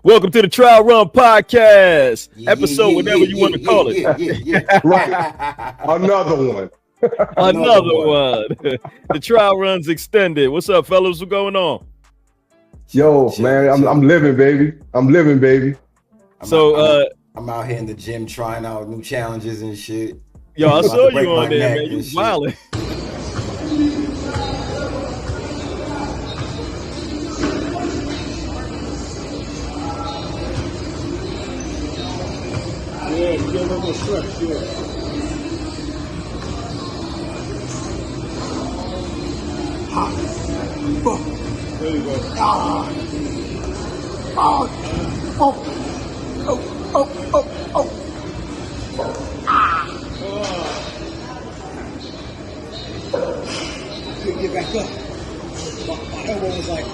Welcome to the Trial Run Podcast, episode whatever you want to call it. Right. Another one. Another one. The Trial Run's extended. What's up, fellas? What's going on? Yo, man, I'm living, baby. I'm out here in the gym trying out new challenges and shit. Yo, I saw you on there, man. You was wilding. Yeah, you get a little stretch, yeah. There you go. Get back up. My elbow was like.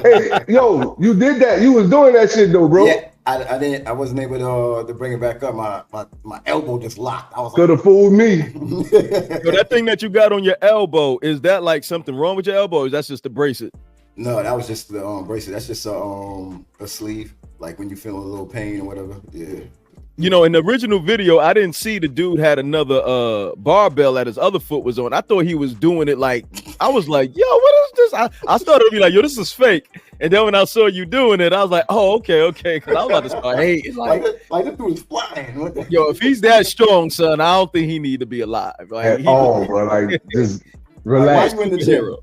Hey, yo, you did that. You was doing that shit though, bro. Yeah, I didn't. I wasn't able to bring it back up. My elbow just locked. I was could have fooled me. So that thing that you got on your elbow, is that like something wrong with your elbow? Or is that just to brace it? No, that was just the bracelet. That's just a sleeve. Like when you feel a little pain or whatever. Yeah. You know, in the original video, I didn't see the dude had another barbell that his other foot was on. I thought he was doing it like, I was like, yo, what is this? I started to be like, yo, this is fake. And then when I saw you doing it, I was like, oh, okay. Because I was about to start hating. Like this dude is flying. Yo, if he's that strong, son, I don't think he need to be alive. Like, at all, bro. Like, just relax. Why you in the gym?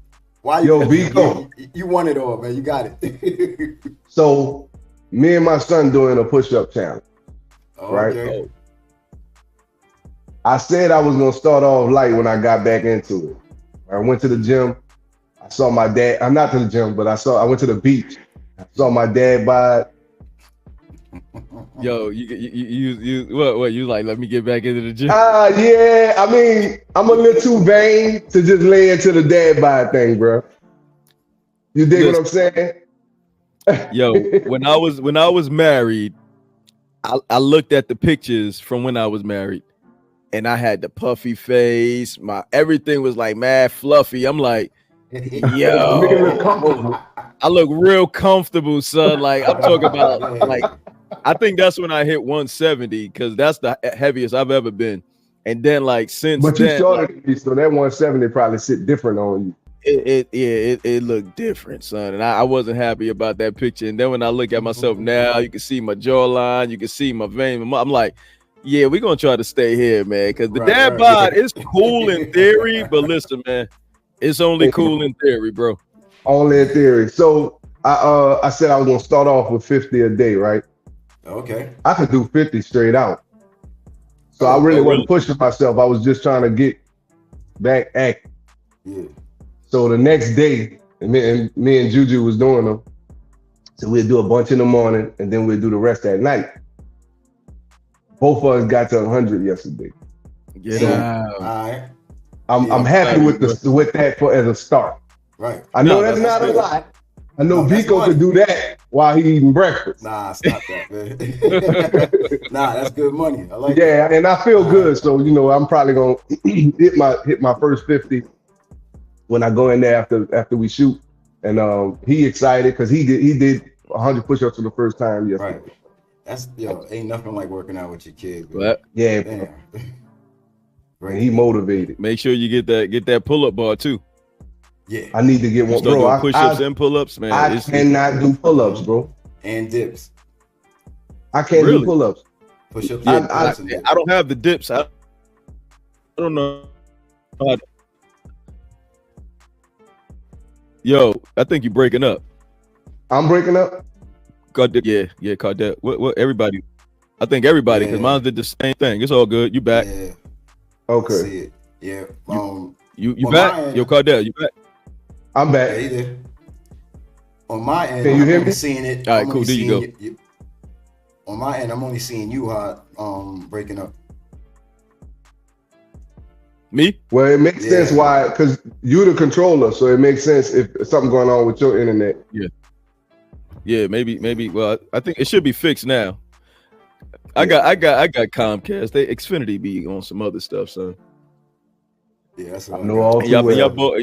Why you? Yo, Vico. You won it all, man. You got it. So, me and my son doing a push-up challenge. Right. Okay. I said I was gonna start off light when I got back into it. I went to the gym. I saw my dad. I'm not to the gym, but I went to the beach. I saw my dad by it. Yo, you what you like? Let me get back into the gym. Yeah. I mean, I'm a little too vain to just lay into the dad bod thing, bro. You dig what I'm saying? Yo, when I was married, I looked at the pictures from when I was married, and I had the puffy face. My everything was like mad fluffy. I'm like, yo, I look real comfortable, son. Like I'm talking about, like I think that's when I hit 170 because that's the heaviest I've ever been. And then like since but then, you started me, so that 170 probably sit different on you. It looked different, son, and I wasn't happy about that picture. And then when I look at myself now, you can see my jawline, you can see my vein. I'm like, yeah, we're gonna try to stay here, man, because the dad bod is cool in theory, but listen, man, it's only cool in theory, bro. Only in theory. So I said I was gonna start off with 50 a day, right? Okay. I could do 50 straight out. So I really wasn't pushing myself. I was just trying to get back active. Yeah. So the next day, me and Juju was doing them. So we'd do a bunch in the morning, and then we'd do the rest at night. Both of us got to 100 yesterday. Yeah. So, all right. I'm happy with that as a start. Right. I know that's not a lot. I know Vico could do that while he eating breakfast. Nah, stop that, man. Nah, that's good money. I like that. And I feel good. So I'm probably gonna hit my first 50. When I go in there after we shoot, and he excited because he did 100 push-ups for the first time yesterday. Right. That's ain't nothing like working out with your kids. But yeah, right. He motivated. Make sure you get that pull-up bar too. Yeah, I need to get one, bro. Push-ups and pull-ups, man. I cannot do pull-ups, bro. And dips. I can't do pull-ups. Push-ups. I don't have the dips. I don't know. Yo, I think you're breaking up. I'm breaking up? Yeah, Cardell. What everybody? I think everybody, because mine did the same thing. It's all good. You back. Yeah. Okay. See it. Yeah. You back? Yo, Cardell, you back? I'm back. Yeah, either. On my end, can you hear me? Seeing it. All right, cool. There you go. On my end, I'm only seeing you breaking up. Me? Well, it makes sense why, because you're the controller, so it makes sense if something going on with your internet. Yeah, maybe. Well, I think it should be fixed now. I got Comcast. Xfinity be on some other stuff, son. Yeah, that's I know all too well.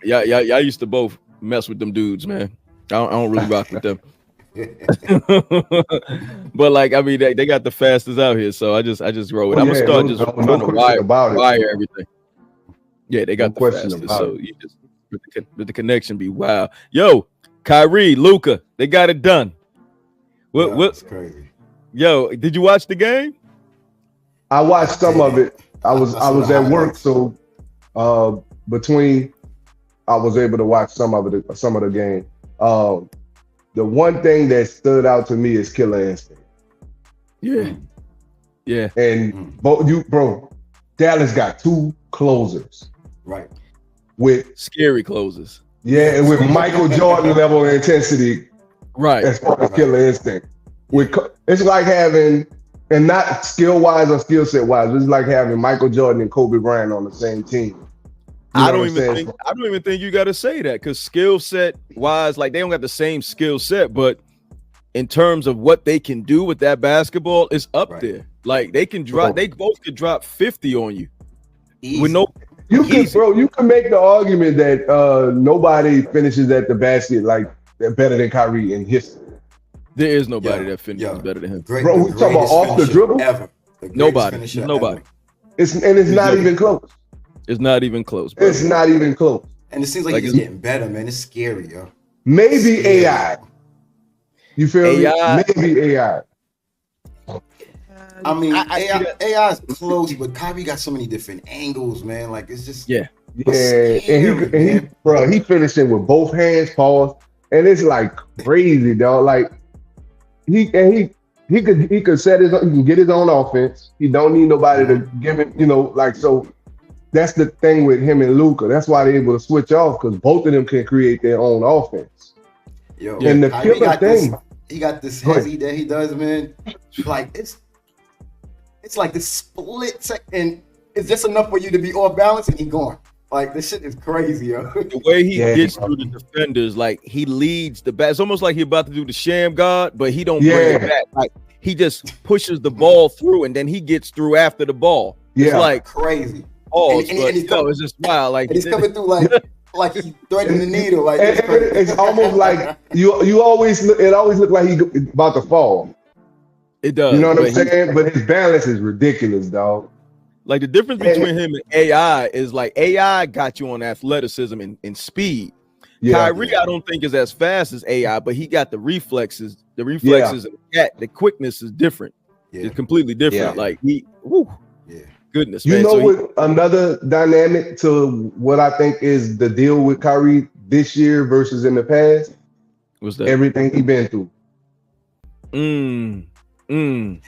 Y'all used to both mess with them dudes, man. I don't really rock with them. But like, I mean, they got the fastest out here, so I just roll it. I'm gonna start just trying to wire everything. Yeah, they got the fastest, so you just with the connection be wild. Yo, Kyrie, Luka, they got it done. What's crazy? Yo, did you watch the game? I watched some of it. I was at work, so between I was able to watch some of the game. The one thing that stood out to me is killer instinct. Yeah. And bro, Dallas got 2 closers. Right. With scary closers. Yeah, and with Michael Jordan level of intensity. Right. As far as killer instinct. It's like having, and not skill wise or skill set wise, it's like having Michael Jordan and Kobe Bryant on the same team. I don't even think you got to say that, because skill set wise, like they don't got the same skill set, but in terms of what they can do with that basketball, it's up there. Like they can drop, they both could drop 50 on you. Easy. With no, you can make the argument that nobody finishes at the basket like better than Kyrie in history. There is nobody that finishes better than him. Bro, we talking about off the dribble? Ever. Nobody. It's not even close. It's not even close, bro. It's not even close. And it seems like he's getting better, man. It's scary, yo. Maybe AI. You feel me? Maybe AI. I mean, AI is close, but Kyrie got so many different angles, man. Like it's just and he finishing with both hands, pause, and it's like crazy, dog. Like he could set he can get his own offense. He don't need nobody to give him, so. That's the thing with him and Luka. That's why they're able to switch off, because both of them can create their own offense. Yo, and the killer thing, he got this hezzy that he does, man. Like it's like this split second. It's just enough for you to be off balance, and he gone. Like this shit is crazy, yo. The way he gets through the defenders, like he leads the back. It's almost like he's about to do the sham guard, but he don't bring it back. Like he just pushes the ball through, and then he gets through after the ball. It's like crazy. It's just wild. Like he's coming through like he's threading the needle. Like it's almost like you always look. It always look like he's about to fall. It does. You know what I'm saying? But his balance is ridiculous, dog. Like the difference between him and AI is like AI got you on athleticism and speed. Kyrie, I don't think is as fast as AI, but he got the reflexes. The reflexes and the quickness is different. It's completely different. Like goodness, man. What another dynamic to what I think is the deal with Kyrie this year versus in the past? What's that? Everything he been through. You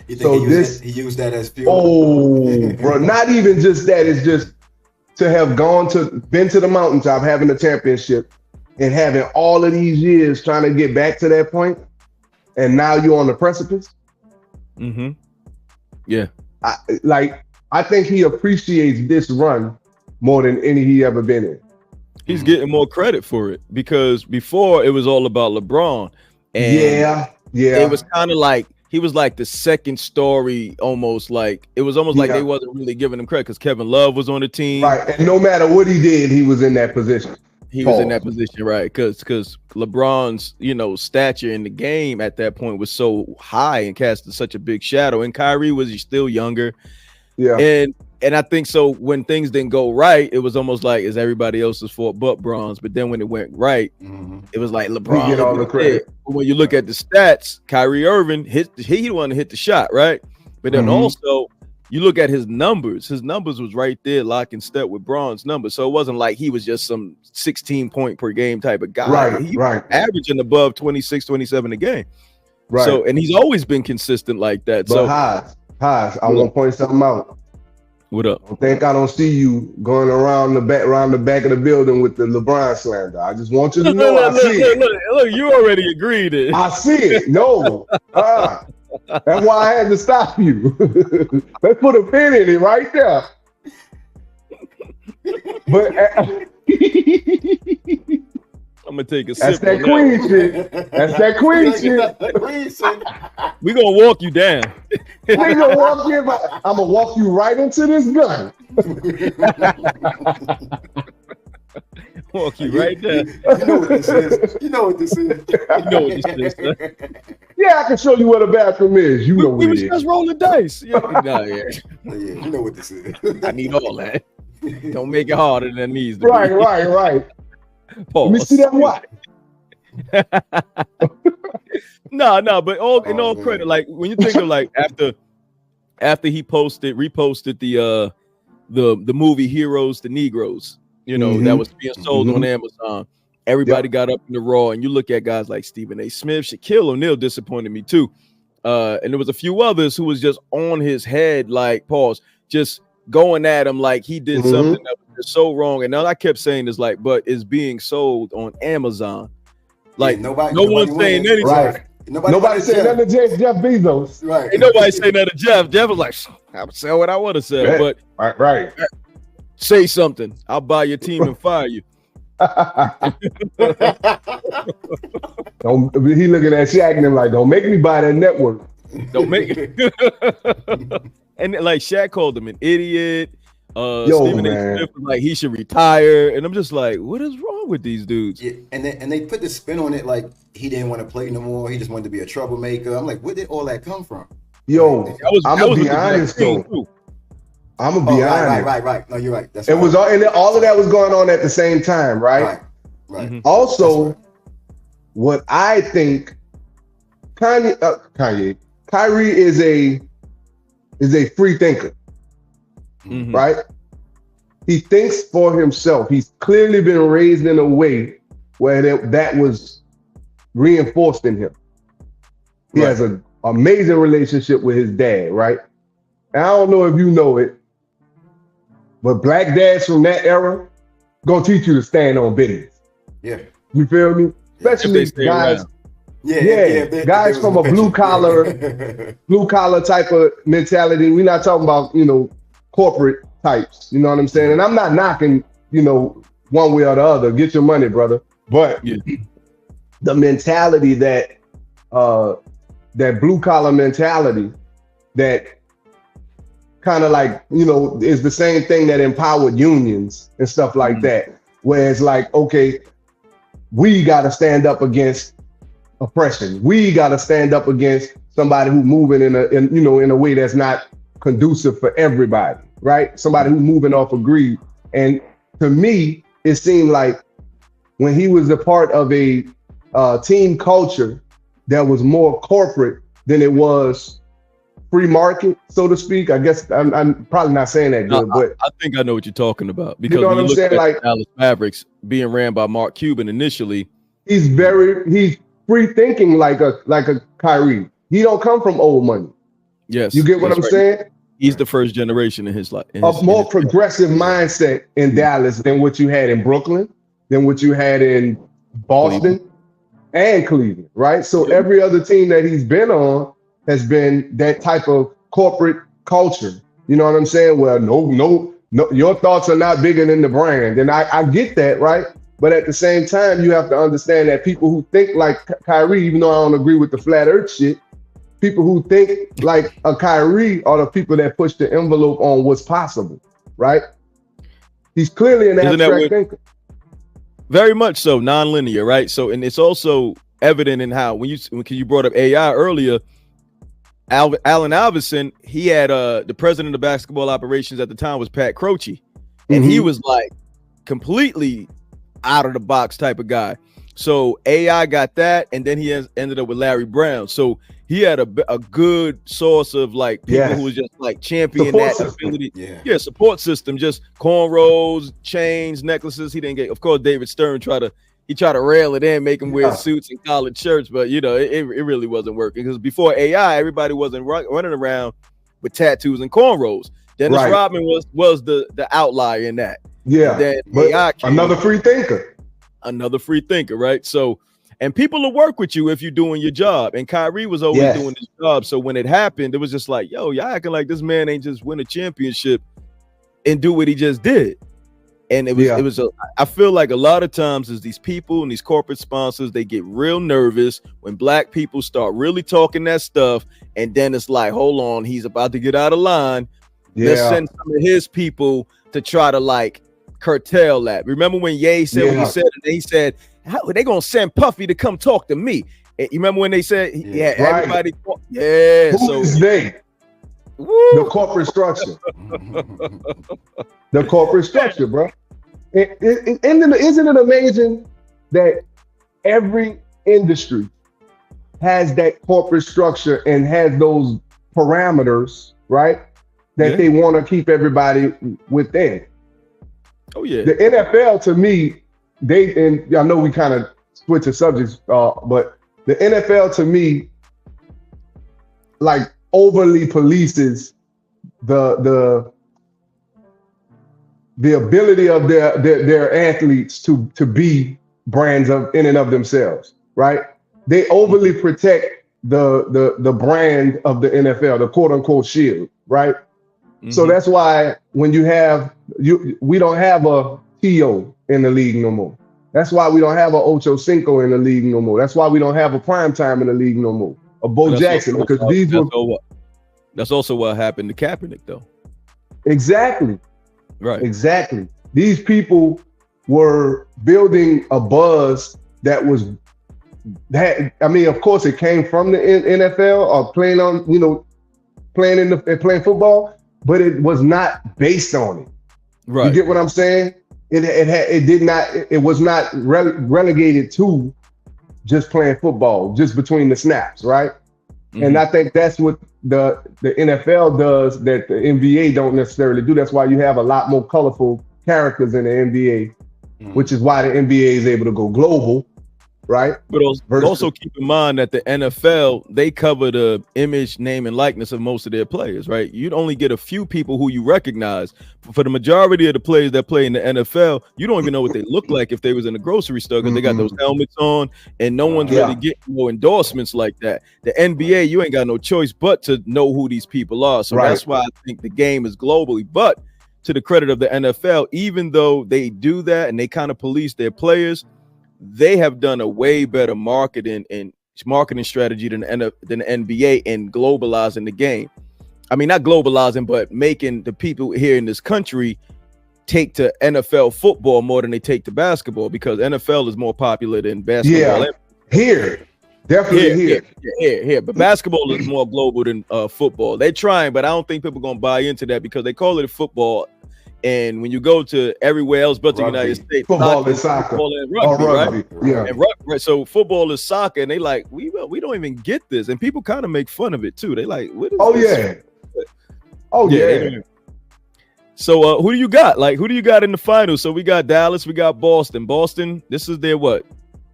think he used that as fuel? Oh, bro, not even just that. It's just to have been to the mountaintop, having a championship, and having all of these years trying to get back to that point, and now you're on the precipice. Yeah. I think he appreciates this run more than any he ever been in. He's getting more credit for it, because before it was all about LeBron. And it was kind of like he was like the second story, almost like it was almost like they wasn't really giving him credit because Kevin Love was on the team. Right. And no matter what he did, he was in that position. He was in that position, right? Because LeBron's, stature in the game at that point was so high and casted such a big shadow. And Kyrie was still younger. Yeah. And I think so when things didn't go right, it was almost like it's everybody else's fault but Bron's. But then when it went right, it was like LeBron get all the credit. But when you look at the stats, Kyrie Irving he the one to hit the shot, right? But then also you look at his numbers was right there lock in step with Bron's numbers. So it wasn't like he was just some 16 point per game type of guy. He was averaging above 26, 27 a game. Right. So and he's always been consistent like that. But Haas, I want to point something out. What up? I don't see you going around the back of the building with the LeBron slander. I just want you to know I see it. Look, you already agreed it. I see it. No. That's why I had to stop you. Let's put a pin in it right there. But I'm gonna take a that's sip. That queen shit. That's that queen shit. We're gonna walk you down. I'm gonna walk you right into this gun. Walk you right there. You know what this is. You know what this is. You know what this is. Son. Yeah, I can show you where the bathroom is. You know We what was it is. just rolling dice. Yeah, nah, yeah. Yeah, you know what this is. I need all that. Don't make it harder than it needs to Right. be. Let me see that watch. No, but in all man. credit, like when you think of like after he reposted the movie Heroes to Negroes, you know, that was being sold on Amazon. Everybody got up in the raw, and you look at guys like Stephen A. Smith, Shaquille O'Neal disappointed me too. And there was a few others who was just on his head, like just going at him like he did something that was just so wrong. And all I kept saying is like, but it's being sold on Amazon. Like no one's saying anything. Right. Nobody saying nothing to Jeff Bezos. Right. Ain't nobody saying nothing to Jeff. Jeff was like, I would sell what I want to sell, but right. say something. I'll buy your team and fire you. He looking at Shaq and him like, don't make me buy that network. Don't make it. And like Shaq called him an idiot. Stephen A. Smith was like he should retire, and I'm just like, what is wrong with these dudes? Yeah, and they put the spin on it like he didn't want to play no more. He just wanted to be a troublemaker. I'm like, where did all that come from? Yo, I'm gonna be honest though. I'm gonna be honest. Right. No, you're right. That's it was all of that was going on at the same time, right? Right. Also, what I think, Kyrie is a free thinker. Right? He thinks for himself. He's clearly been raised in a way where that was reinforced in him. He has an amazing relationship with his dad, right? And I don't know if you know it, but black dads from that era gonna teach you to stand on business. Yeah. You feel me? Especially guys. Guys from a blue collar type of mentality. We're not talking about, corporate types, you know what I'm saying? And I'm not knocking, one way or the other. Get your money, brother. But the mentality that blue collar mentality that kind of like, is the same thing that empowered unions and stuff like that. Where it's like, okay, we got to stand up against oppression. We got to stand up against somebody who's moving in a way that's not conducive for everybody, right? Somebody who's moving off of greed. And to me, it seemed like when he was a part of a team culture that was more corporate than it was free market, so to speak. I guess I'm probably not saying that good, but I think I know what you're talking about, because you know what I'm saying? Like Dallas Mavericks being ran by Mark Cuban initially, he's free thinking like a Kyrie. He don't come from old money. Yes, you get what I'm saying? He's the first generation in his life. A more progressive mindset in Dallas than what you had in Brooklyn, than what you had in Boston and Cleveland, right? So every other team that he's been on has been that type of corporate culture. You know what I'm saying? Well, no, your thoughts are not bigger than the brand. And I get that, right? But at the same time, you have to understand that people who think like Kyrie, even though I don't agree with the flat earth shit, people who think like a Kyrie are the people that push the envelope on what's possible, right? He's clearly an abstract thinker. Very much so, non-linear, right? So, and it's also evident in how when you brought up AI earlier, Allen Iverson, he had the president of basketball operations at the time was Pat Croce, and he was like completely out of the box type of guy. So AI got that, and then he ended up with Larry Brown. So he had a good source of like people who was just like championing that ability. Support system, just cornrows, chains, necklaces. He didn't get, of course, David Stern tried to rail it in, make him wear suits in college shirts, but it really wasn't working, because before AI, everybody wasn't running around with tattoos and cornrows. Dennis Rodman was the outlier in that. Yeah, but AI another free thinker, right? So, and people will work with you if you're doing your job. And Kyrie was always doing his job. So when it happened, it was just like, yo, y'all acting like this man ain't just win a championship and do what he just did. And I feel like a lot of times is these people and these corporate sponsors, they get real nervous when black people start really talking that stuff. And then it's like, hold on, he's about to get out of line. Let's send some of his people to try to like curtail that. Remember when Ye said what he said, and he said, "How are they gonna send Puffy to come talk to me?" And you remember when they said, "Yeah, everybody." Yeah, who's they? Woo. The corporate structure. The corporate structure, bro. Isn't it amazing that every industry has that corporate structure and has those parameters, right? That they want to keep everybody within. Oh yeah. The NFL, to me, and I know we kind of switch the subjects, but the NFL to me, like, overly polices the ability of their athletes to be brands in and of themselves, right? They overly protect the brand of the NFL, the quote unquote shield, right? Mm-hmm. So that's why when we don't have a T.O. in the league no more. That's why we don't have a Ocho Cinco in the league no more. That's why we don't have a Prime Time in the league no more. A Bo Jackson, because that's also what happened to Kaepernick, though. Exactly. Right. Exactly. These people were building a buzz that I mean, of course, it came from the NFL or playing football, but it was not based on it. Right. You get what I'm saying? It was not relegated to just playing football, just between the snaps, right? Mm-hmm. And I think that's what the NFL does that the NBA don't necessarily do. That's why you have a lot more colorful characters in the NBA, which is why the NBA is able to go global, right? But also keep in mind that the NFL, they cover the image, name, and likeness of most of their players, right? You'd only get a few people who you recognize. For the majority of the players that play in the NFL, you don't even know what they look like if they was in a grocery store, because they got those helmets on, and no one's really getting no endorsements like that. The NBA, you ain't got no choice but to know who these people are. So that's why I think the game is globally. But to the credit of the NFL, even though they do that and they kind of police their players, they have done a way better marketing strategy than the NBA in globalizing the game. I mean, not globalizing, but making the people here in this country take to NFL football more than they take to basketball, because NFL is more popular than basketball. Yeah, here. Definitely here. But basketball is more global than football. They're trying, but I don't think people are going to buy into that, because they call it football. And when you go to everywhere else but the United States, football is soccer, football and rugby, right? Yeah. And right. So football is soccer, and they like, we don't even get this, and people kind of make fun of it too. They like, what is this? Yeah. So who do you got? Like, who do you got in the finals? So we got Dallas, we got Boston. Boston, this is their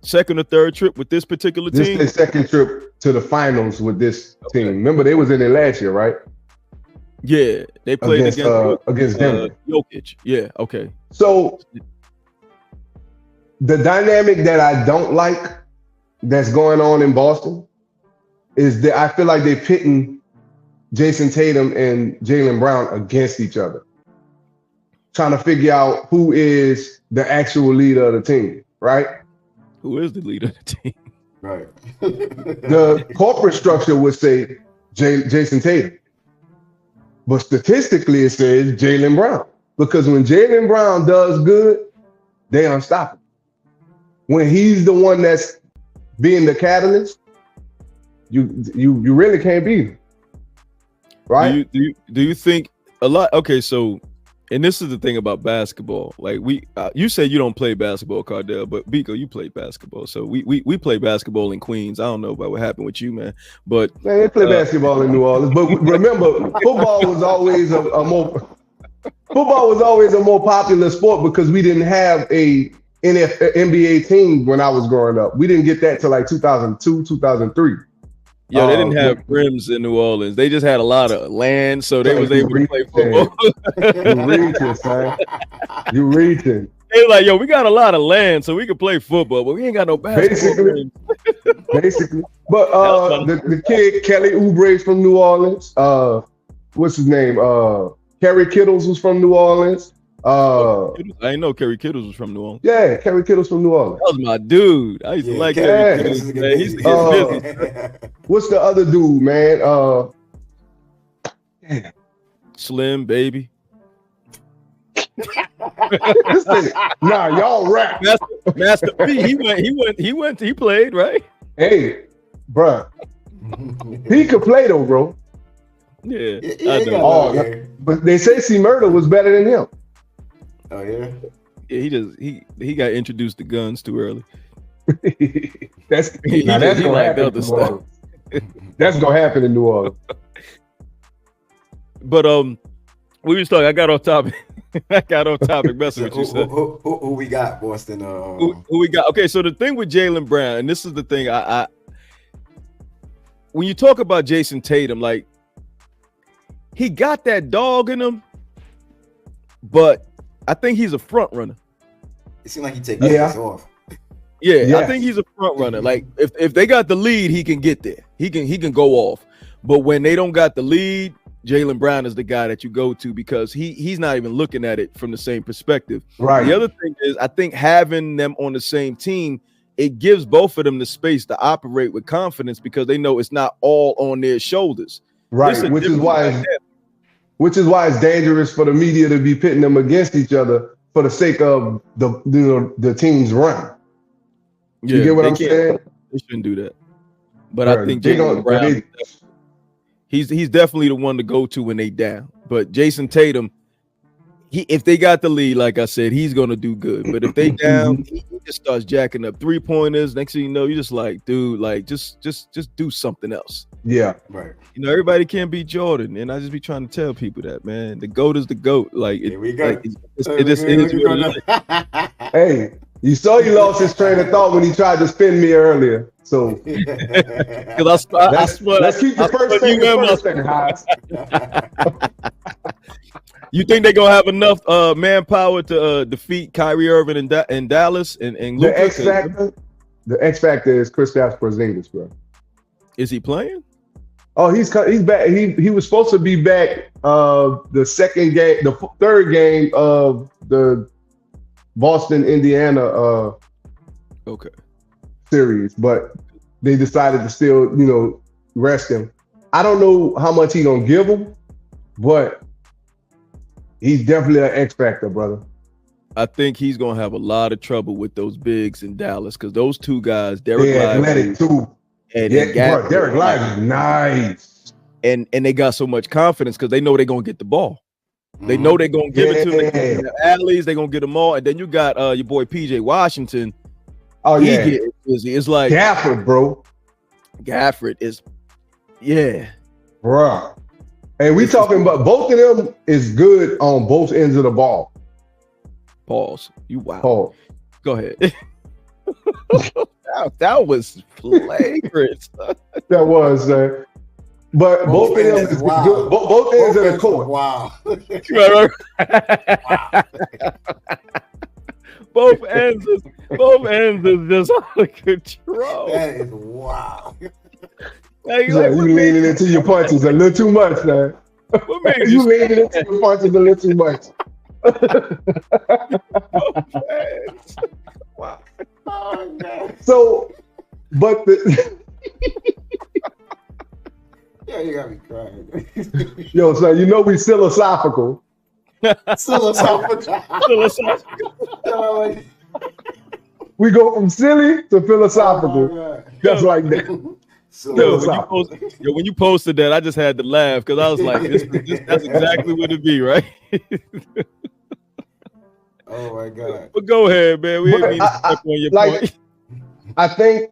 second or third trip with this particular team? This is their second trip to the finals with this team. Remember, they was in there last year, right? Yeah, they played against Denver. Jokic. Yeah, okay. So the dynamic that I don't like that's going on in Boston is that I feel like they're pitting Jason Tatum and Jaylen Brown against each other, trying to figure out who is the actual leader of the team, right? Who is the leader of the team? Right. The corporate structure would say Jason Tatum. But statistically, it says Jaylen Brown. Because when Jaylen Brown does good, they unstoppable. When he's the one that's being the catalyst, you really can't beat him. Right? Do you think a lot? Okay, so, and this is the thing about basketball. Like you said you don't play basketball, Cardell, but Biko, you play basketball. So we play basketball in Queens. I don't know about what happened with you, man. But they play basketball in New Orleans. But remember, football was always a more popular sport, because we didn't have a NBA team when I was growing up. We didn't get that till like 2002, 2003. Yeah, they didn't have rims in New Orleans. They just had a lot of land, so they was able to play football. You reaching, son. You reaching. They're like, yo, we got a lot of land, so we can play football, but we ain't got no basketball. Basically. But the kid, Kelly Oubre's from New Orleans. What's his name? Kerry Kittles was from New Orleans. I didn't know Kerry Kittles was from New Orleans. Yeah, Kerry Kittles from New Orleans. That was my dude. I used to like Kerry Kittles. Man. He's business. What's the other dude, man? Slim Baby. Nah, y'all rap. Master P, he played, right? Hey, bruh. He could play though, bro. Yeah. Yeah, I he know. got that. But they say C Murder was better than him. Oh yeah. Yeah, he got introduced to guns too early. That's He gonna liked happen other in New stuff. Orleans. That's gonna happen in New Orleans. But we was talking. I got off topic. Messing with you, son. Who we got, Boston? Who we got? Okay, so the thing with Jaylen Brown, and this is the thing, I when you talk about Jason Tatum, like he got that dog in him, but I think he's a front runner. It seems like he takes this off. Yeah, Yes. I think he's a front runner. Like if they got the lead, he can get there. He can go off. But when they don't got the lead, Jaylen Brown is the guy that you go to because he's not even looking at it from the same perspective. Right. The other thing is, I think having them on the same team, it gives both of them the space to operate with confidence because they know it's not all on their shoulders. Right. Which is why it's dangerous for the media to be pitting them against each other for the sake of the team's run. You get what I'm saying? They shouldn't do that. But I think Jaylen Brown, he's definitely the one to go to when they down. But Jason Tatum, if they got the lead, like I said, he's gonna do good. But if they down, he just starts jacking up 3-pointers. Next thing you know, you're just like, dude, like just do something else. Yeah, right. You know, everybody can't beat Jordan, and I just be trying to tell people that, man. The GOAT is the GOAT. Like, here we go. Like, it is what it is. Hey, you saw he lost his train of thought when he tried to spin me earlier. So let's keep the first thing, Hodge. You think they're gonna have enough manpower to defeat Kyrie Irving in Dallas and Luka? The X factor is Kristaps Porzingis, bro. Is he playing? Oh, he's back. He was supposed to be back the third game of the Boston Indiana series, but they decided to still rest him. I don't know how much he gonna give him, but he's definitely an X factor, brother. I think he's gonna have a lot of trouble with those bigs in Dallas because those two guys, Derek Lively too. And Derek Lively, nice. And they got so much confidence because they know they're gonna get the ball. They know they're gonna give it to them. The alleys, they're gonna get them all. And then you got your boy PJ Washington. Oh, he getting busy. It's like Gafford, bro. Gafford is, bro. And we talking about both of them is good on both ends of the ball. Pause. You wow. Pause. Go ahead. that was flagrant. That was, but both of them is good. Both ends of the court. Wow. Both ends is just out of control. That is wow. Like, you leaning into your punches a little too much, man. You leaning into your punches a little too much. Wow. Oh, God. So, but yeah, you got me crying. Yo, so we philosophical. Philosophical. We go from silly to philosophical. Just like that. When you posted that, I just had to laugh because I was like, that's exactly what it be, right? Oh my God. But go ahead, man. We ain't mean to step on your point. I think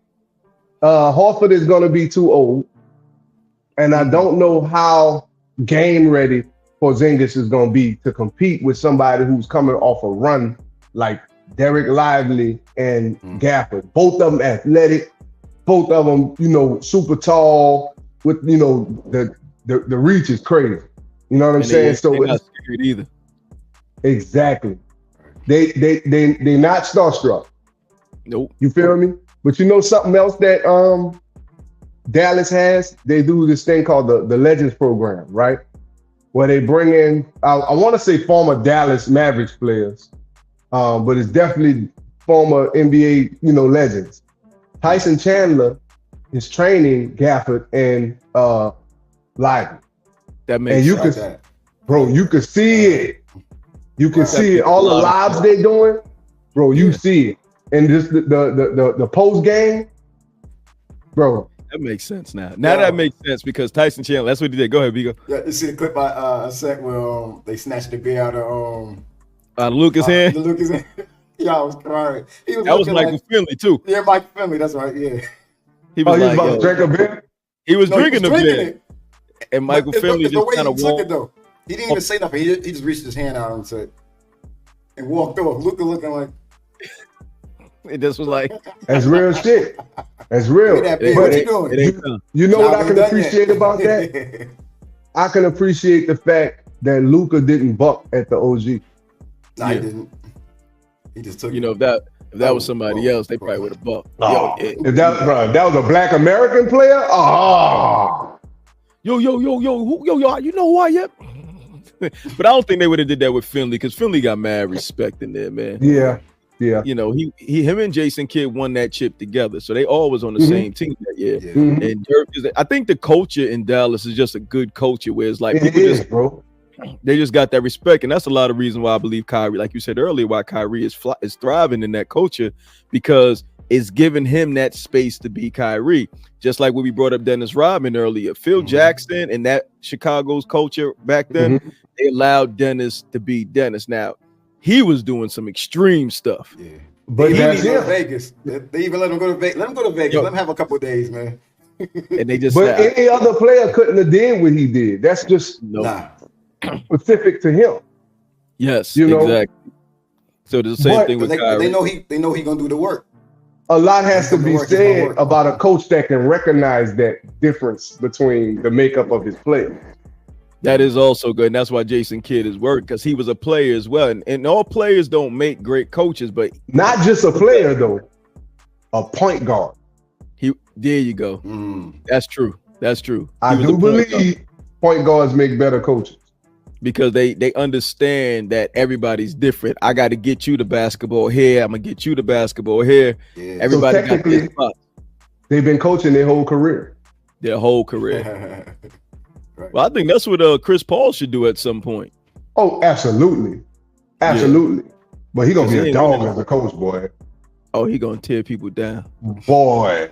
Horford is going to be too old, and I don't know how game ready Porzingis is going to be to compete with somebody who's coming off a run like Derek Lively and Gafford. Both of them athletic, both of them, super tall. With the reach is crazy. You know what I'm saying? So they're not scared either. Exactly. They not starstruck. Nope. You feel me? But something else that Dallas has? They do this thing called the Legends program, right? Where they bring in, I want to say former Dallas Mavericks players, but it's definitely former NBA, legends. Tyson Chandler is training Gafford and Lively. That makes sense. Bro, you could see it. You can see it. All the lives they doing, bro. You see it, and just the post game, bro. That makes sense now. That makes sense because Tyson Chandler. That's what he did. Go ahead, Bigo. Yeah, you see the clip I sent where they snatched the beer out of Lucas' hand. The Lucas hand. Yeah, I was crying. That was Michael Finley too. Yeah, Michael Finley. That's right. Yeah. He was about to drink a beer. He was drinking the beer, and Michael Finley just kind of walked. He didn't even say nothing. He just reached his hand out and said, and walked off. Luka looking like. It just was like. That's real shit. That's real. What you doing? You know what I can appreciate about that? I can appreciate the fact that Luka didn't buck at the OG. No, he didn't. He just took. You know, if that was somebody else, they probably would have bucked. If that was a Black American player, yo, you know who I am? But I don't think they would have did that with Finley because Finley got mad respect in there, man. Yeah. You know, him and Jason Kidd won that chip together, so they all was on the same team that year. Mm-hmm. And Dirk I think the culture in Dallas is just a good culture where it's like bro. They just got that respect, and that's a lot of reason why I believe Kyrie, like you said earlier, why Kyrie is thriving in that culture because it's giving him that space to be Kyrie. Just like when we brought up Dennis Rodman earlier, Phil Jackson and that Chicago's culture back then, they allowed Dennis to be Dennis. Now he was doing some extreme stuff. Yeah, but he even go to Vegas. They even let him go to Vegas. Let him go to Vegas. Let him have a couple of days, man. And they just. But any other player couldn't have did what he did. That's just specific to him. Yes, you know? Exactly. So the same thing with Kyrie. They know he gonna do the work. A lot has to be said about a coach that can recognize that difference between the makeup of his players. That is also good, and that's why Jason Kidd is working because he was a player as well. And all players don't make great coaches, but not just a player though, a point guard. There you go. That's true. That's true. I do believe point guards make better coaches because they understand that everybody's different. I got to get you the basketball here. I'm gonna get you the basketball here. Yeah. Everybody so got their spot. They've been coaching their whole career. Right. Well, I think that's what Chris Paul should do at some point. Oh, absolutely. Yeah. But he gonna be a dog as a coach, boy. Oh, he gonna tear people down, boy.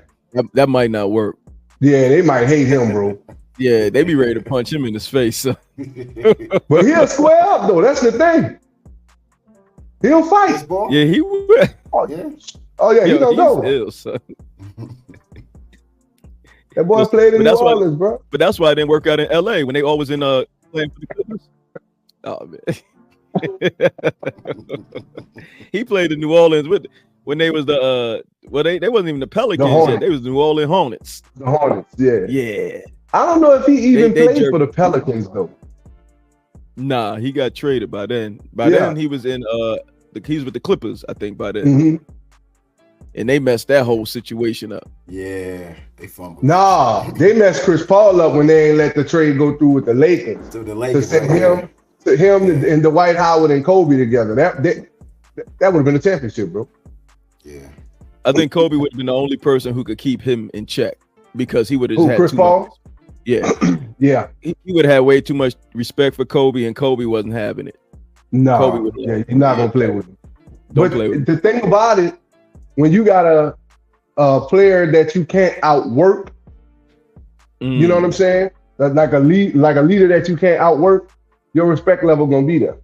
That might not work. Yeah, they might hate him, bro. Yeah, they be ready to punch him in his face. So. But he'll square up though. That's the thing. He'll fight. Yeah, he will. Oh yeah, he don't go. Ill, son. That boy played in New Orleans, bro. But that's why it didn't work out in LA when they always in playing for the Clippers. Oh man. He played in New Orleans when they was they wasn't even the Pelicans yet. They was New Orleans Hornets. The Hornets, yeah. Yeah. I don't know if he even played for the Pelicans though. Nah, he got traded by then. By then he was in he's with the Clippers, I think by then. Mm-hmm. And they messed that whole situation up. Yeah, they fumbled. Nah, they messed Chris Paul up when they ain't let the trade go through with the Lakers. To the Lakers. To him and Dwight Howard and Kobe together. That would have been a championship, bro. Yeah. I think Kobe would have been the only person who could keep him in check because he would have had Chris Paul? Yeah. Yeah. He would have had way too much respect for Kobe, and Kobe wasn't having it. No. You're not going to play with him. The thing about it, when you got a player that you can't outwork, you know what I'm saying? Like a leader that you can't outwork, your respect level gonna be there.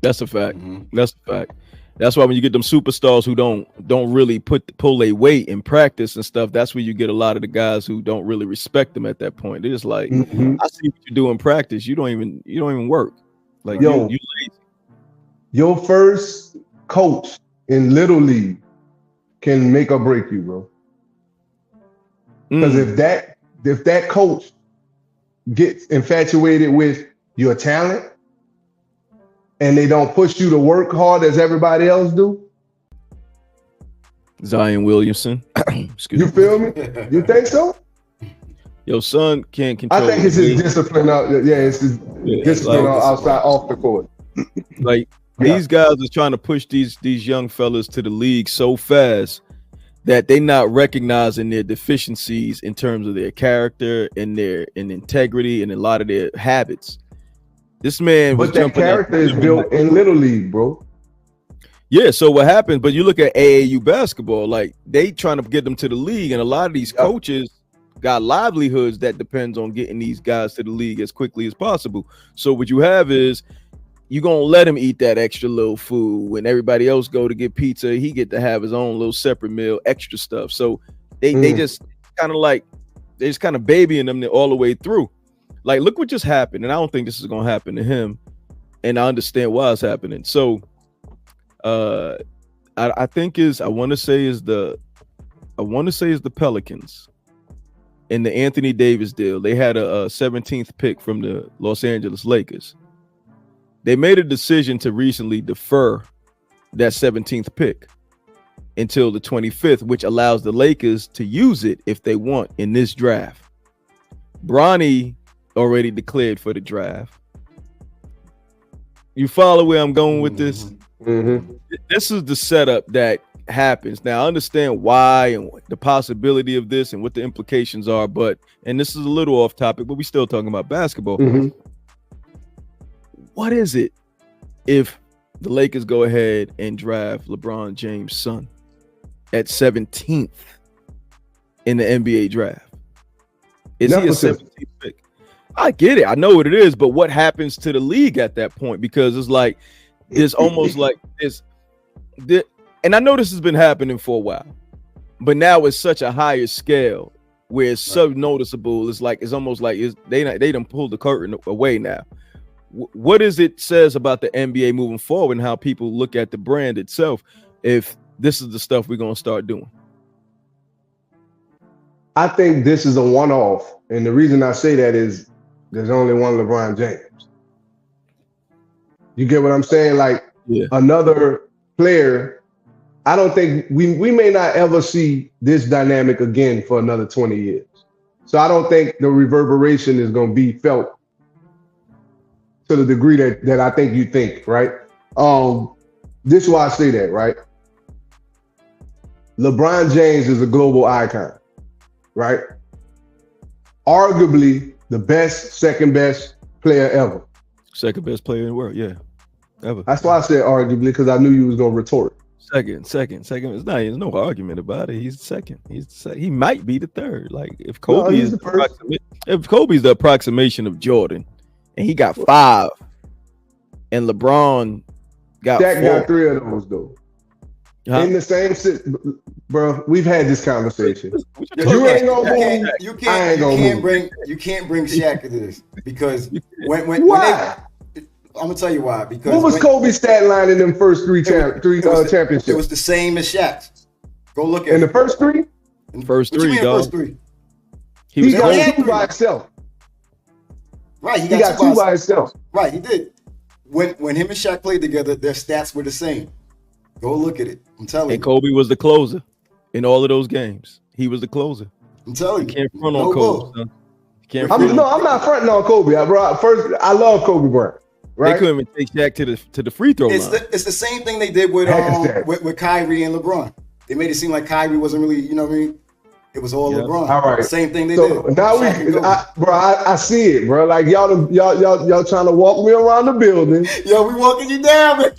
That's a fact. That's a fact. That's why when you get them superstars who don't really pull their weight in practice and stuff, that's where you get a lot of the guys who don't really respect them at that point. They're just like, I see what you do in practice. You don't even work. Like you lazy. Your first coach in Little League can make or break you, bro. Because if that coach gets infatuated with your talent and they don't push you to work hard as everybody else do. Zion Williamson. You feel me? You think so? Your son can't control. I think it's his discipline out. Yeah, it's his discipline outside off the court. Like these guys are trying to push these young fellas to the league so fast that they're not recognizing their deficiencies in terms of their character and their integrity and a lot of their habits. This man was But that jumping character is built in Little League, bro. Yeah, so what happened? But you look at AAU basketball, like they trying to get them to the league, and a lot of these coaches got livelihoods that depends on getting these guys to the league as quickly as possible. So what you have is you're gonna let him eat that extra little food when everybody else go to get pizza. He get to have his own little separate meal, extra stuff. So they just kind of like they just kind of babying them all the way through. Like, look what just happened, and I don't think this is gonna happen to him, and I understand why it's happening. So. I think I want to say is the Pelicans in the Anthony Davis deal. They had a 17th pick from the Los Angeles Lakers. They made a decision to recently defer that 17th pick until the 25th, which allows the Lakers to use it if they want in this draft. Bronny already declared for the draft. You follow where I'm going with this? Mm-hmm. This is the setup that happens. Now, I understand why and the possibility of this and what the implications are, and this is a little off topic, but we're still talking about basketball. Mm-hmm. What is it if the Lakers go ahead and draft LeBron James' son at 17th in the NBA draft? Is he a 17th pick? I get it. I know what it is, but what happens to the league at that point? Because it's like, it's almost like this, and I know this has been happening for a while, but now it's such a higher scale where it's so noticeable. It's like it's almost like they done pulled the curtain away now. What is it says about the NBA moving forward and how people look at the brand itself if this is the stuff we're gonna start doing? I think this is a one-off, and the reason I say that is there's only one LeBron James. You get what I'm saying? Like another player, I don't think we may not ever see this dynamic again for another 20 years. So I don't think the reverberation is going to be felt to the degree that I think you think, right? This is why I say that, right? LeBron James is a global icon, right? Arguably the best, second best player ever. Second best player in the world, yeah. Ever. That's why I said arguably, because I knew you was gonna retort. Second. There's no argument about it. He's second. He might be the third. like if Kobe is if Kobe's the approximation of Jordan, and he got 5, and LeBron got Shaq 4. got 3 of those though. In the same bro. We've had this conversation. You ain't gonna move. You can't bring Shaq into this because when why? I'm gonna tell you why. Because what was Kobe's stat line in them first three championships? It was the same as Shaq's. Go look at in the first three. First three, dog. First three. He got 2 by himself. Right, he got 2 by himself. Right, he did. When him and Shaq played together, their stats were the same. Go look at it. I'm telling you. And Kobe was the closer in all of those games. He was the closer. I'm telling you. You can't front on Kobe, son. I'm not fronting on Kobe. I love Kobe Bryant. Right? They couldn't even take Shaq to the free throw line. It's the same thing they did with Kyrie and LeBron. They made it seem like Kyrie wasn't really, you know what I mean? It was all LeBron. All right. Same thing they did. Now I see it, bro. Like y'all trying to walk me around the building. Yo, we walking you down, man.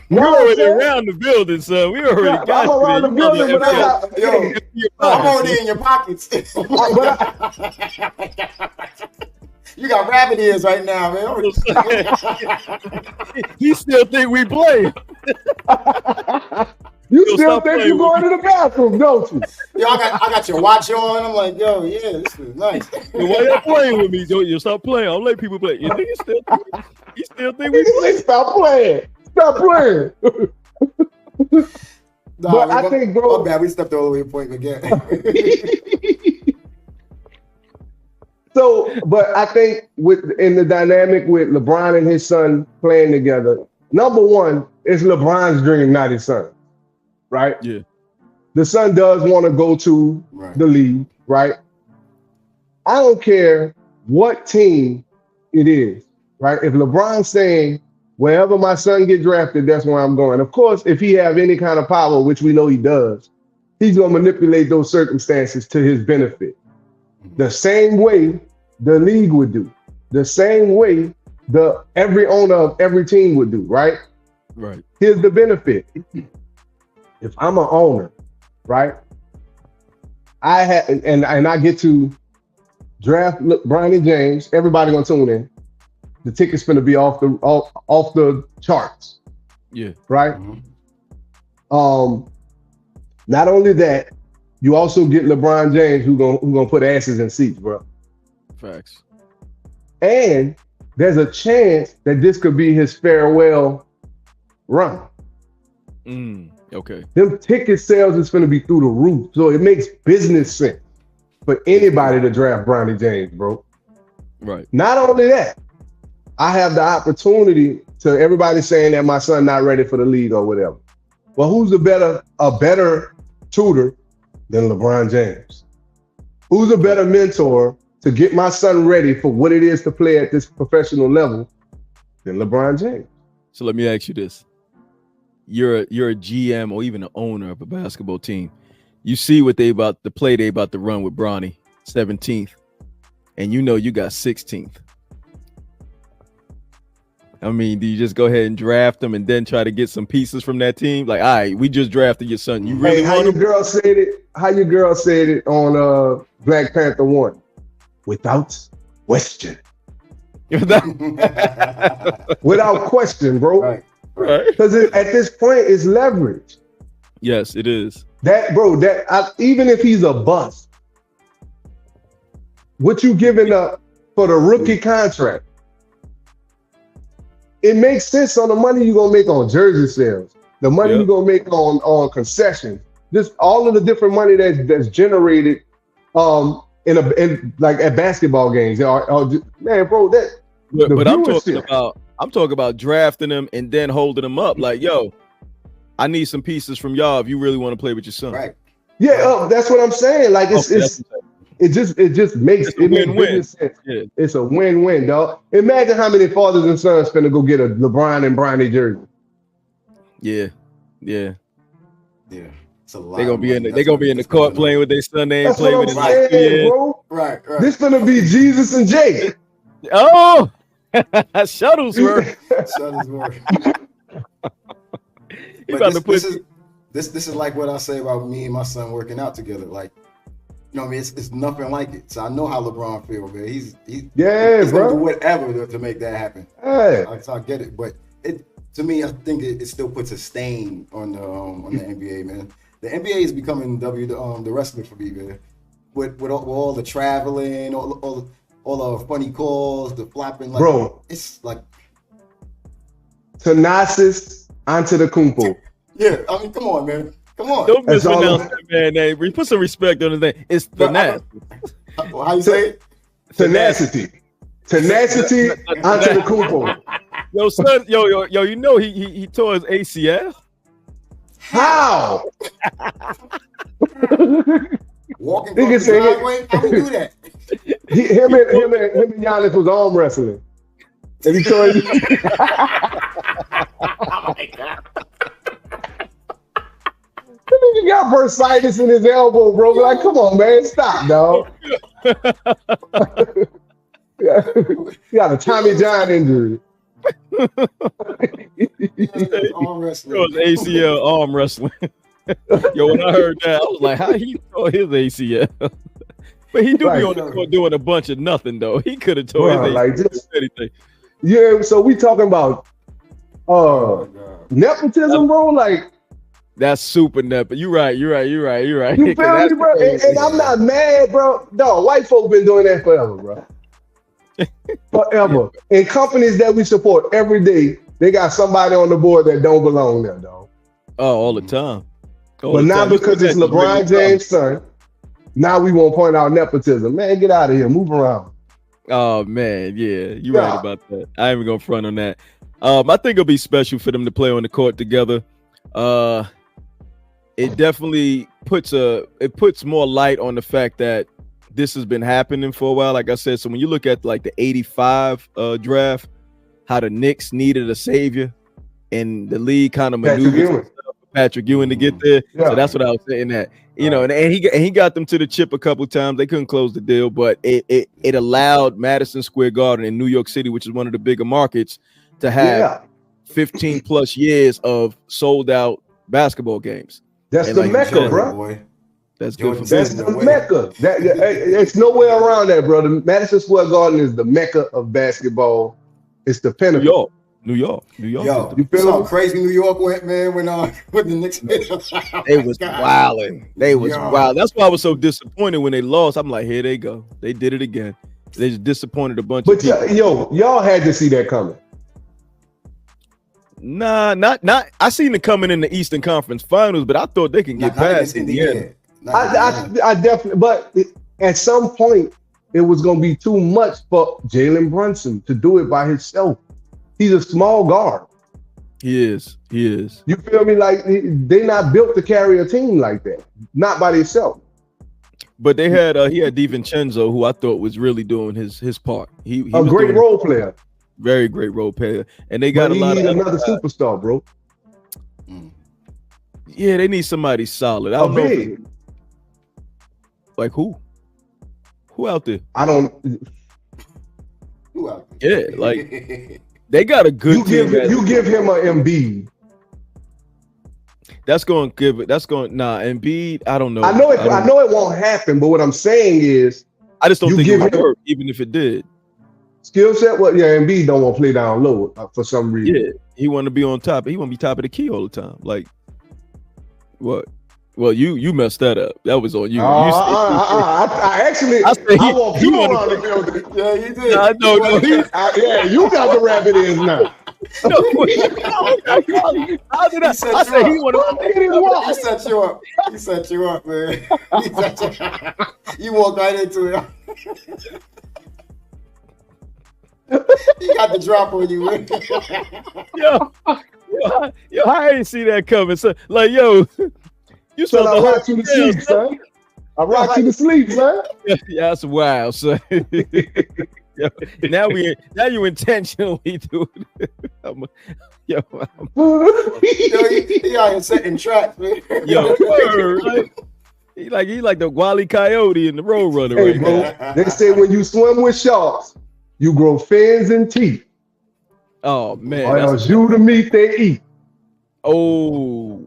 We already around the building, son. We already got I'm around the building, but I'm already in your pockets. You got rabbit ears right now, man. You still think we play? You still think you're going to the bathroom, don't you? Yo, I got your watch on. I'm like, yo, yeah, this is nice. Why you playing with me? You stop playing. I'll let people play. You still think we play? Stop playing. Stop playing. But I think, bro. Oh, bad. We stepped all the way to point again. So, but I think in the dynamic with LeBron and his son playing together, number one, it's LeBron's dream, not his son. Right? Yeah. The son does want to go to the league, right? I don't care what team it is, right? If LeBron's saying, wherever my son get drafted, that's where I'm going. Of course, if he have any kind of power, which we know he does, he's going to manipulate those circumstances to his benefit. The same way the league would do. The same way every owner of every team would do, right? Right. Here's the benefit. If I'm an owner, right? I have and I get to draft Bronny James. Everybody gonna tune in. The ticket's gonna be off the charts. Yeah. Right. Mhm. Not only that, you also get LeBron James who gonna put asses in seats, bro. Facts. And there's a chance that this could be his farewell run. Okay. Them ticket sales is going to be through the roof. So it makes business sense for anybody to draft Bronny James, bro. Right. Not only that, I have the opportunity to everybody saying that my son not ready for the league or whatever. Well, who's a better tutor than LeBron James? Who's a better mentor to get my son ready for what it is to play at this professional level than LeBron James? So let me ask you this. You're a GM or even an owner of a basketball team. You see what they about to run with Bronny, 17th, and you know you got 16th. I mean, do you just go ahead and draft them and then try to get some pieces from that team? Like, all right, we just drafted your son. You really how want your him? How your girl said it on Black Panther 1? Without question. Without question, bro. Right. Right. Because at this point, it's leverage. Yes, it is. Even if he's a bust, what you giving up for the rookie contract? It makes sense on the money you're gonna make on jersey sales, the money you're gonna make on concessions, just all of the different money that's generated in like at basketball games. Man, bro, But I'm talking about drafting them and then holding them up. Like, yo, I need some pieces from y'all if you really want to play with your son. Right. Yeah, that's what I'm saying. Like it just makes win-win. sense. Yeah. It's a win-win, dog. Imagine how many fathers and sons finna go get a LeBron and Bronny jersey. Yeah. It's a lot. They're gonna be in the court playing with their son. They ain't That's playing what with I'm his saying, bro. Right. This gonna be Jesus and Jake. Oh, Shuttlesworth. This is like what I say about me and my son working out together. Like, you know what I mean? It's nothing like it. So I know how LeBron feels, man. He's bro. gonna do whatever to make that happen. Hey. So I get it, but to me, I think it still puts a stain on the NBA, man. The NBA is becoming the wrestling for me, man. With all the traveling, all the funny calls, the flapping, like, bro. It's like Thanasis Antetokounmpo. Yeah, I mean, come on, man. Come on. Don't mispronounce that man name. Put some respect on his name. It's Thanasis. How you say it? Tenacity Antetokounmpo. Yo, son, yo, you know he tore his ACL? How? Walking from the driveway? How do you do that? Him and Giannis was arm wrestling. And he tore his... Oh my God. He got bursitis in his elbow, bro. Like, come on, man. Stop, dog. He got a Tommy John injury. Arm wrestling. It was ACL arm wrestling. Yo, when I heard that, I was like, how he tore his ACL? But he do be on the court doing a bunch of nothing, though. He could have tore his ACL. Like just anything. Yeah, so we talking about nepotism, bro. Like, that's super nepo. You're right. You feel me, bro? And I'm not mad, bro. No, white folk been doing that forever, bro. Forever. And companies that we support every day, they got somebody on the board that don't belong there, dog. Oh, all the time. But now because it's LeBron James' son, now we won't point out nepotism. Man, get out of here. Move around. Oh, man. Yeah, you're right about that. I ain't even going to front on that. I think it'll be special for them to play on the court together. It definitely puts more light on the fact that this has been happening for a while. Like I said, so when you look at like the 85 draft, how the Knicks needed a savior and the league kind of maneuvered Patrick Ewing to get there. Yeah. So that's what I was saying. That and he got them to the chip a couple times. They couldn't close the deal, but it allowed Madison Square Garden in New York City, which is one of the bigger markets, to have 15 plus years of sold out basketball games. That's the Mecca, bro. That's good. That's the Mecca. It's nowhere around that, brother. Madison Square Garden is the Mecca of basketball. It's the pinnacle. New York. Yo, you feel how crazy New York went, man, when the Knicks hit them. They was wilding. They was wild. That's why I was so disappointed when they lost. I'm like, here they go. They did it again. They just disappointed a bunch of people. But y'all had to see that coming. Nah, not. I seen it coming in the Eastern Conference Finals, but I thought they can get past Indiana. I definitely, but at some point it was going to be too much for Jalen Brunson to do it by himself. He's a small guard. He is. You feel me? Like they not built to carry a team like that, not by themselves. But they had he had DiVincenzo, who I thought was really doing his part. He a was great role player. Very great role player, and they got a lot of another superstar, bro. Yeah, they need somebody solid. I don't know. Like who? Who out there? I don't. Who out there? Yeah, like they got a good team. You give him an Embiid. Embiid. I don't know. I know it won't happen, but what I'm saying is, I just don't think it would work, even if it did. Skill set, Embiid don't want to play down low for some reason. Yeah, he want to be on top. He want to be top of the key all the time. Like what? Well, you messed that up. That was on you. I walked you around the building. Yeah, you did. No. You got the rabbit ears now. How did I say he wanted to? He set you up, man. You walked right into it. He got the drop on you. yo, I ain't see that coming. So, like, yo, you saw I rocked you to sleep, son. I rocked you to sleep, son. Yeah, that's wild, son. Yo, now you intentionally do it. He out here setting traps, man. Yo, he like the Wile E. Coyote in the Road Runner, right, bro? Now. They say when you swim with sharks, you grow fins and teeth. Oh man, or else you the meat they eat. Oh,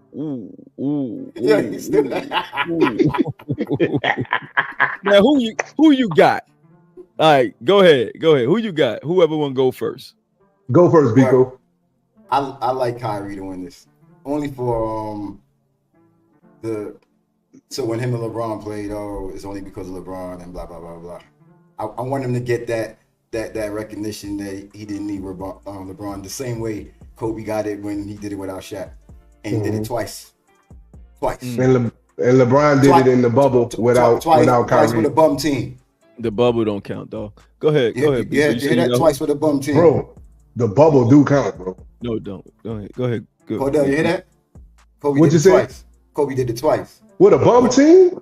Now who you got? All right, go ahead. Who you got? Whoever want to go first. Go first, Biko. I like Kyrie to win this. Only for so when him and LeBron played, it's only because of LeBron and blah blah blah blah. I want him to get that recognition that he didn't need LeBron the same way Kobe got it when he did it without Shaq, and he did it twice. And LeBron did it in the bubble without Kyrie. Twice with a bum team. The bubble don't count, dog. Go ahead. Yeah, you hear that twice with a bum team, bro. The bubble do count, bro. No, don't. Go ahead. Good. Cordell, you hear that? Kobe What'd did you it say? Twice. Kobe did it twice. With a bum team?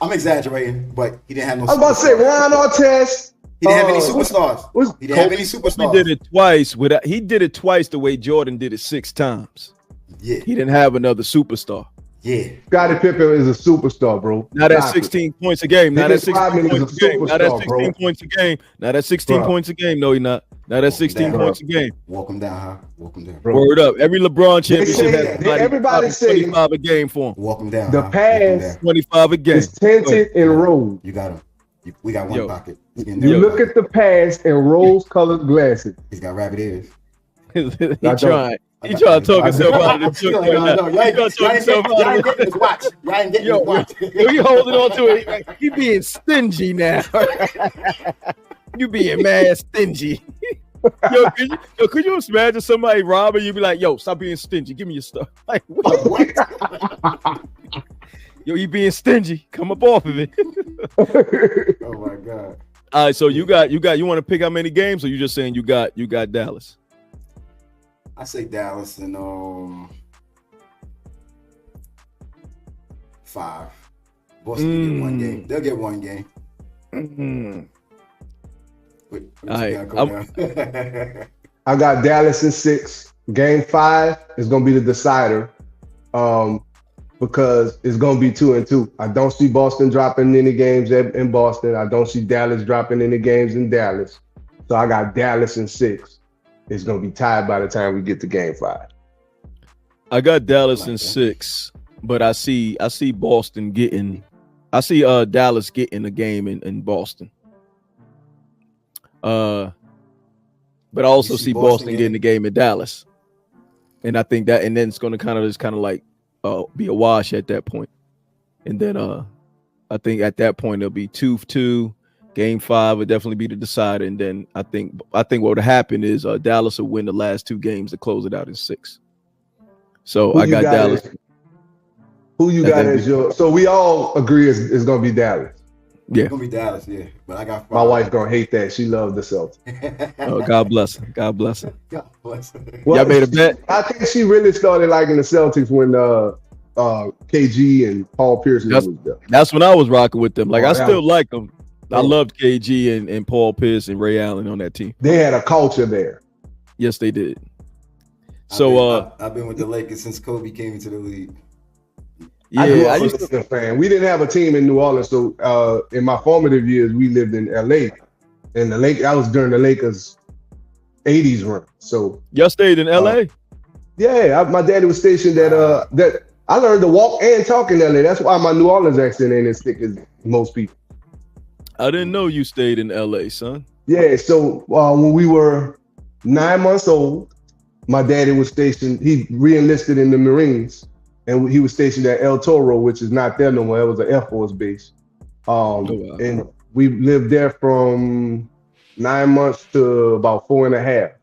I'm exaggerating, but he didn't have no. I was about to say Ron Artest. He didn't have any superstars. He didn't have any superstars. He did it twice. He did it twice the way Jordan did it 6 times. Yeah. He didn't have another superstar. Yeah. Scottie Pippen is a superstar, bro. Not at 16 points a game. Not at 16 points a game. Not at 16 points a game. Not at 16 points a game. No, he's not. Not at 16 points a game. Walk him down, huh? Walk him down. Bro. Word up. Every LeBron championship has everybody say 25 a game for him. Walk him down. The pass 25 a game. is tinted in rose. You got him. We got one pocket. You look at the pass in rose-colored glasses. He's got rabbit ears. He trying. He trying to talk himself out of the joke right now. Y'all ain't getting his watch. Y'all ain't getting his watch. You holding on to it. You being stingy now. You being mad stingy. Could you imagine somebody robbing you? Be like, yo, stop being stingy. Give me your stuff. Like what? Yo, you being stingy. Come up off of it. Oh my God. All right, so you want to pick how many games, or you just saying you got Dallas? I say Dallas and 5. Boston get 1 game. They'll get 1 game. Mm-hmm. I got Dallas in 6. Game 5 is gonna be the decider. Because it's gonna be 2-2. I don't see Boston dropping any games in Boston. I don't see Dallas dropping any games in Dallas. So I got Dallas in 6. It's gonna be tied by the time we get to game 5. I got Dallas in 6, but I see Boston getting. I see Dallas getting a game in Boston. But I also see Boston getting a game in Dallas, and I think that, and then it's gonna kind of like be a wash at that point. And then I think at that point it'll be 2-2. Game 5 would definitely be the decider, and then I think what would happen is Dallas will win the last 2 games to close it out in 6. So I got Dallas. Who you got as your? So we all agree it's gonna be Dallas. Yeah, it's gonna be Dallas. Yeah, but I got 5. My wife's gonna hate that. She loves the Celtics. Oh, God bless her. God bless her. God bless her. Well, y'all made a bet. I think she really started liking the Celtics when KG and Paul Pierce was there. That's when I was rocking with them. Like I still was, like them. I loved KG and Paul Pierce and Ray Allen on that team. They had a culture there. Yes, they did. So I've been with the Lakers since Kobe came into the league. Yeah, I used to be a fan. We didn't have a team in New Orleans, so in my formative years, we lived in LA, and I was during the Lakers' '80s run. So y'all stayed in LA? Yeah, my daddy was stationed at that. I learned to walk and talk in LA. That's why my New Orleans accent ain't as thick as most people. I didn't know you stayed in LA, son. Yeah, so when we were 9 months old, my daddy was stationed. He re-enlisted in the Marines. And he was stationed at El Toro, which is not there no more. It was an Air Force base. And we lived there from 9 months to about 4.5.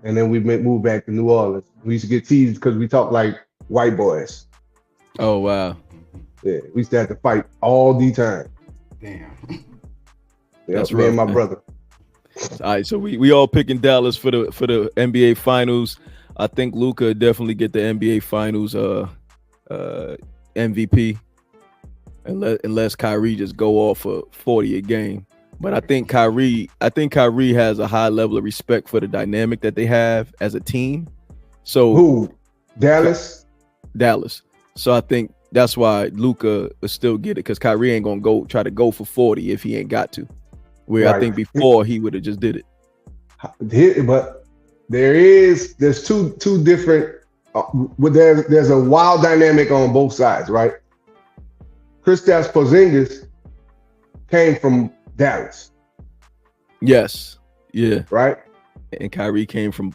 And then we moved back to New Orleans. We used to get teased because we talked like white boys. Oh, wow. Yeah, we used to have to fight all the time. Damn. Yeah, that's me rough, and my man. brother. All right, so we all picking Dallas for the NBA Finals. I think Luka definitely get the NBA Finals MVP, unless Kyrie just go off for 40 a game. But I think Kyrie has a high level of respect for the dynamic that they have as a team. So who? Dallas. So I think that's why Luka will still get it, because Kyrie ain't gonna try to go for 40 if he ain't got to. Where right. I think before he would have just did it. But there's two different. There's a wild dynamic on both sides, right? Kristaps Porzingis came from Dallas. Yes. Yeah. Right. And Kyrie came from.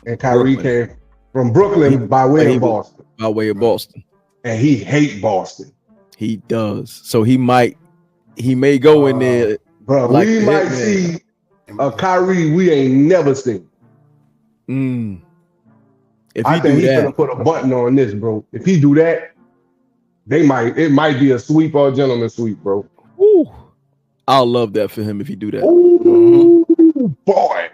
Brooklyn by way of Boston. By way of Boston. And he hate Boston. He does. So he may go in there. Bro, like we might see a Kyrie we ain't never seen. If I think he's gonna put a button on this, bro. If he do that, it might be a sweep or a gentleman's sweep, bro. Woo. I'll love that for him if he do that. Ooh, boy.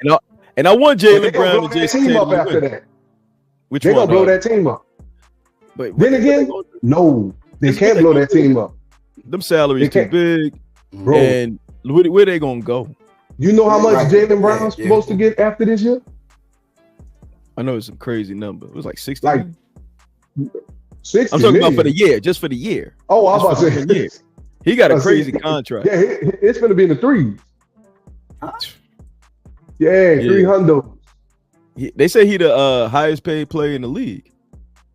And I want Jaylen Brown and Jason team up after that. They're gonna blow that team up. But then again, no, they can't blow that team up. Them salaries too big, bro. And where they gonna go? You know how much Jaylen Brown's supposed to get after this year? I know it's a crazy number. It was like 60. Like 60 I'm talking about for the year, just for the year. Oh, I was about to say this. He got a crazy contract. Yeah, it's gonna be in the threes. Huh? Yeah, 300. They say he the highest paid player in the league.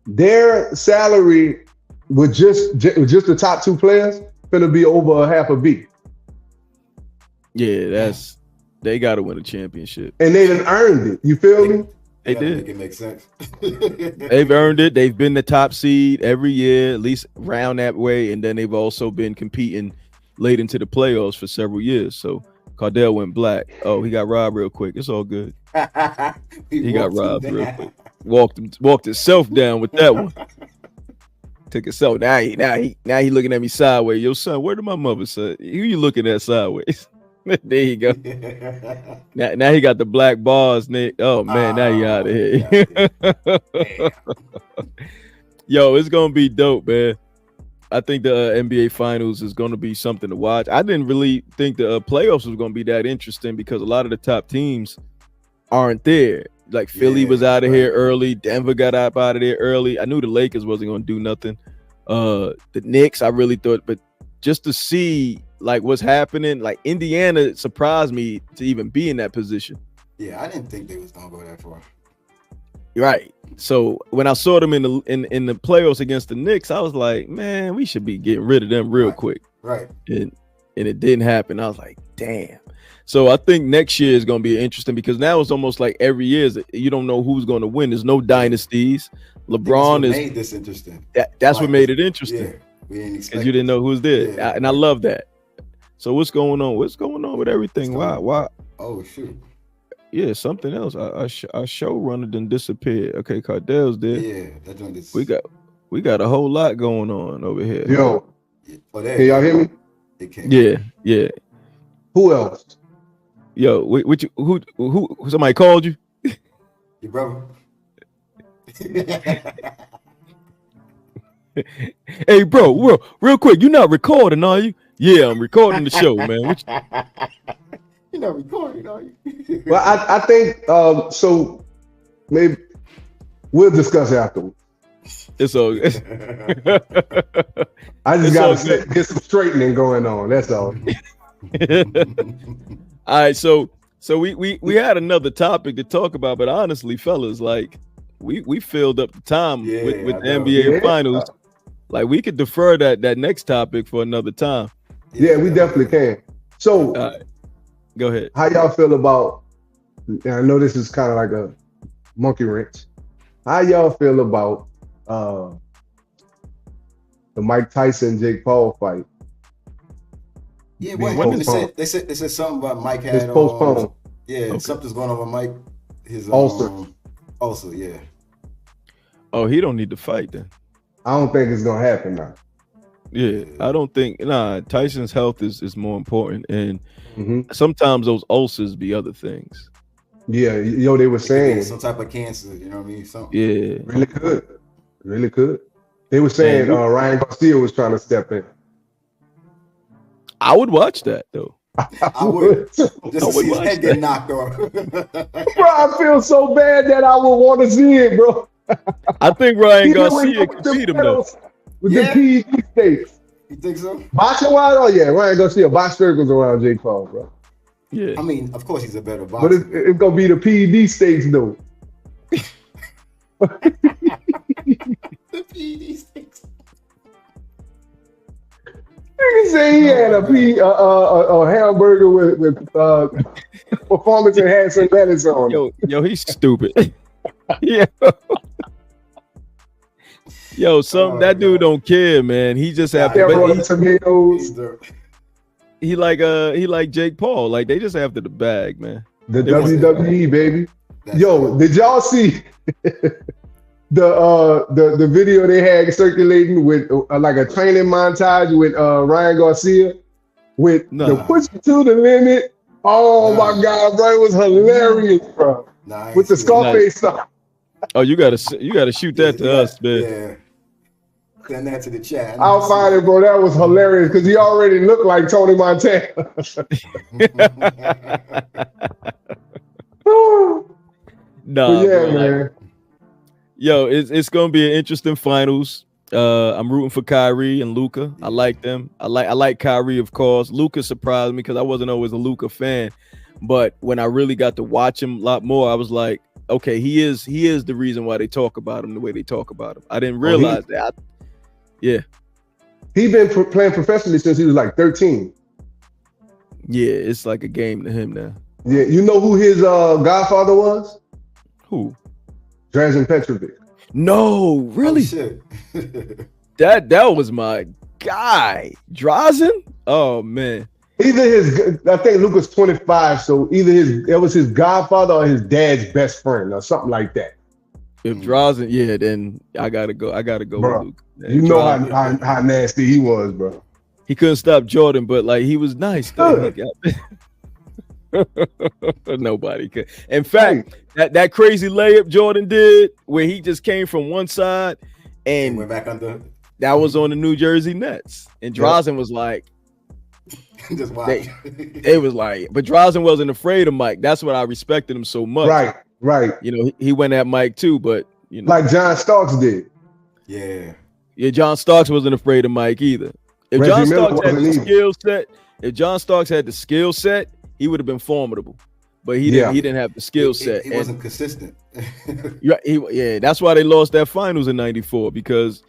Their salary with just the top 2 players gonna be over $500 million. Yeah, they got to win a championship, and they done earned it. You feel me? They did. Make it make sense. They've earned it. They've been the top seed every year, at least round that way, and then they've also been competing late into the playoffs for several years. So Cardell went black. Oh, he got robbed real quick. It's all good. he got robbed real quick. Walked himself down with that one. Took himself. Now he looking at me sideways. Yo, son, where did my mother say? Who you looking at sideways? There you go. Now he got the black bars, Nick. Oh man, now he out of here. Yo, it's gonna be dope, man. I think the NBA Finals is gonna be something to watch. I didn't really think the playoffs was gonna be that interesting because a lot of the top teams aren't there. Like Philly was out of here early. Denver got out of there early. I knew the Lakers wasn't going to do nothing. The Knicks, I really thought, but just to see like what's happening, like Indiana surprised me to even be in that position. Yeah, I didn't think they was going to go that far. Right. So when I saw them in the playoffs against the Knicks, I was like, man, we should be getting rid of them real quick. Right. And it didn't happen. I was like, damn. So I think next year is going to be interesting because now it's almost like every year you don't know who's going to win. There's no dynasties. LeBron made this interesting. That's what made it interesting. Yeah, we didn't expect. Because you didn't know who's there, Yeah. and I love that. So what's going on? What's going on with everything? Why? Oh shoot. Yeah, something else. Our showrunner didn't disappear. Okay, Cardell's there. Yeah, that joint is. We got a whole lot going on over here. Yo, can y'all hear me? It can. Yeah. Who else? Yo, who? Somebody called you? Your brother. Hey, bro, real quick, you're not recording, are you? Yeah, I'm recording the show, man. You're not recording, are you? Well, I think so. Maybe we'll discuss afterwards. It's all. I just got to get some straightening going on. That's all. All right, so we had another topic to talk about, but honestly, fellas, like we filled up the time with the NBA Finals. Like we could defer that next topic for another time. Yeah, we definitely can. So, go ahead. How y'all feel about? And I know this is kind of like a monkey wrench. How y'all feel about the Mike Tyson Jake Paul fight? Yeah, when they said something about Mike had postponed. Something's going on with Mike. His ulcer, yeah. Oh, he don't need to fight then. I don't think it's gonna happen now. Yeah, I don't think. Tyson's health is more important, and sometimes those ulcers be other things. Yeah, they were saying some type of cancer. You know what I mean? Something. Yeah, really could. They were saying Ryan Garcia was trying to step in. I would watch that though. I would just to see his head get knocked off. Bro, I feel so bad that I would want to see it, bro. I think Ryan Garcia could beat him though. With the PED stakes. You think so? Boxing wise, Ryan Garcia box circles around Jake Paul, bro. Yeah. I mean, of course he's a better boxer. But it's gonna be the PED stakes though. The PED stakes. You say he had a hamburger with performance enhancing lettuce on. Yo, he's stupid. Yeah. Yo, that dude don't care, man. He just have to. He like Jake Paul. Like they just after the bag, man. The WWE, baby. Yo, did y'all see the video they had circulating with like a training montage with Ryan Garcia with the push to the limit? Oh my God, bro, it was hilarious, bro. With the Scarface stuff. Oh, you gotta shoot that to us, man. Yeah. Send that to the chat. I'll find it, bro. That was hilarious because he already looked like Tony Montana. Man. Yo, it's gonna be an interesting finals. I'm rooting for Kyrie and Luka. I like them. I like Kyrie, of course. Luka surprised me because I wasn't always a Luka fan, but when I really got to watch him a lot more, I was like, okay, he is the reason why they talk about him the way they talk about him. I didn't realize that. Yeah. He been playing professionally since he was like 13. Yeah, it's like a game to him now. Yeah, you know who his godfather was? Who? Drazen Petrovic. No, really? Oh, shit. that was my guy. Drazen? Oh man. I think Luka's 25, so either it was his godfather or his dad's best friend or something like that. If Drazen, then I gotta go bro, with Luka. You know how nasty he was, bro. He couldn't stop Jordan, but like he was nice though. Nobody could. In fact, that crazy layup Jordan did where he just came from one side and went back under. That was on the New Jersey Nets. And Drazen was like, just watch. They was like, but Drazen wasn't afraid of Mike. That's what I respected him so much. Right. You know, he went at Mike too, but you know, like John Starks did. Yeah. Yeah, John Starks wasn't afraid of Mike either. If Reggie John Miller Starks had wasn't the either. skill set, if John Starks had the skill set, he would have been formidable. But he didn't. He didn't have the skill set. He wasn't consistent. Yeah, that's why they lost that finals in '94 because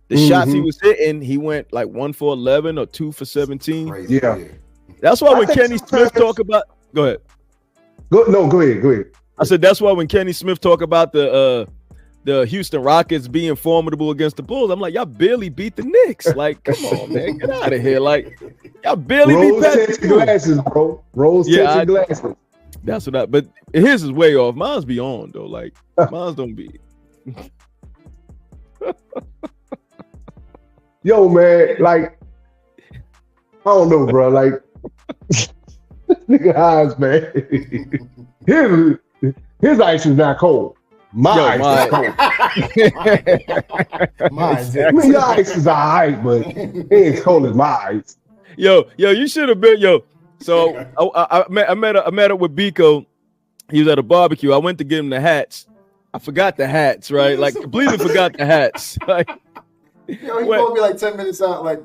the shots he was hitting, he went like 1 for 11 or 2 for 17. Crazy, yeah. That's why when Kenny Smith talk about, go ahead. Go ahead. I said that's why when Kenny Smith talk about the Houston Rockets being formidable against the Bulls, I'm like, y'all barely beat the Knicks. Like, come on, man, get out of here. Like, y'all barely beat Rose-tinted glasses, bro. Rose-tinted glasses. That's what but his is way off. Mine's be on though. Like, mine's don't be. Yo, man, like, I don't know, bro. Like, nigga eyes, man. His ice is not cold. My ice is cold. I mean, your ice is all right, but it ain't cold as my ice. Yo, you should have been, So I met up with Biko. He was at a barbecue. I went to give him the hats. I forgot the hats, right? Like, completely forgot the hats. Like, he told me like 10 minutes out, like,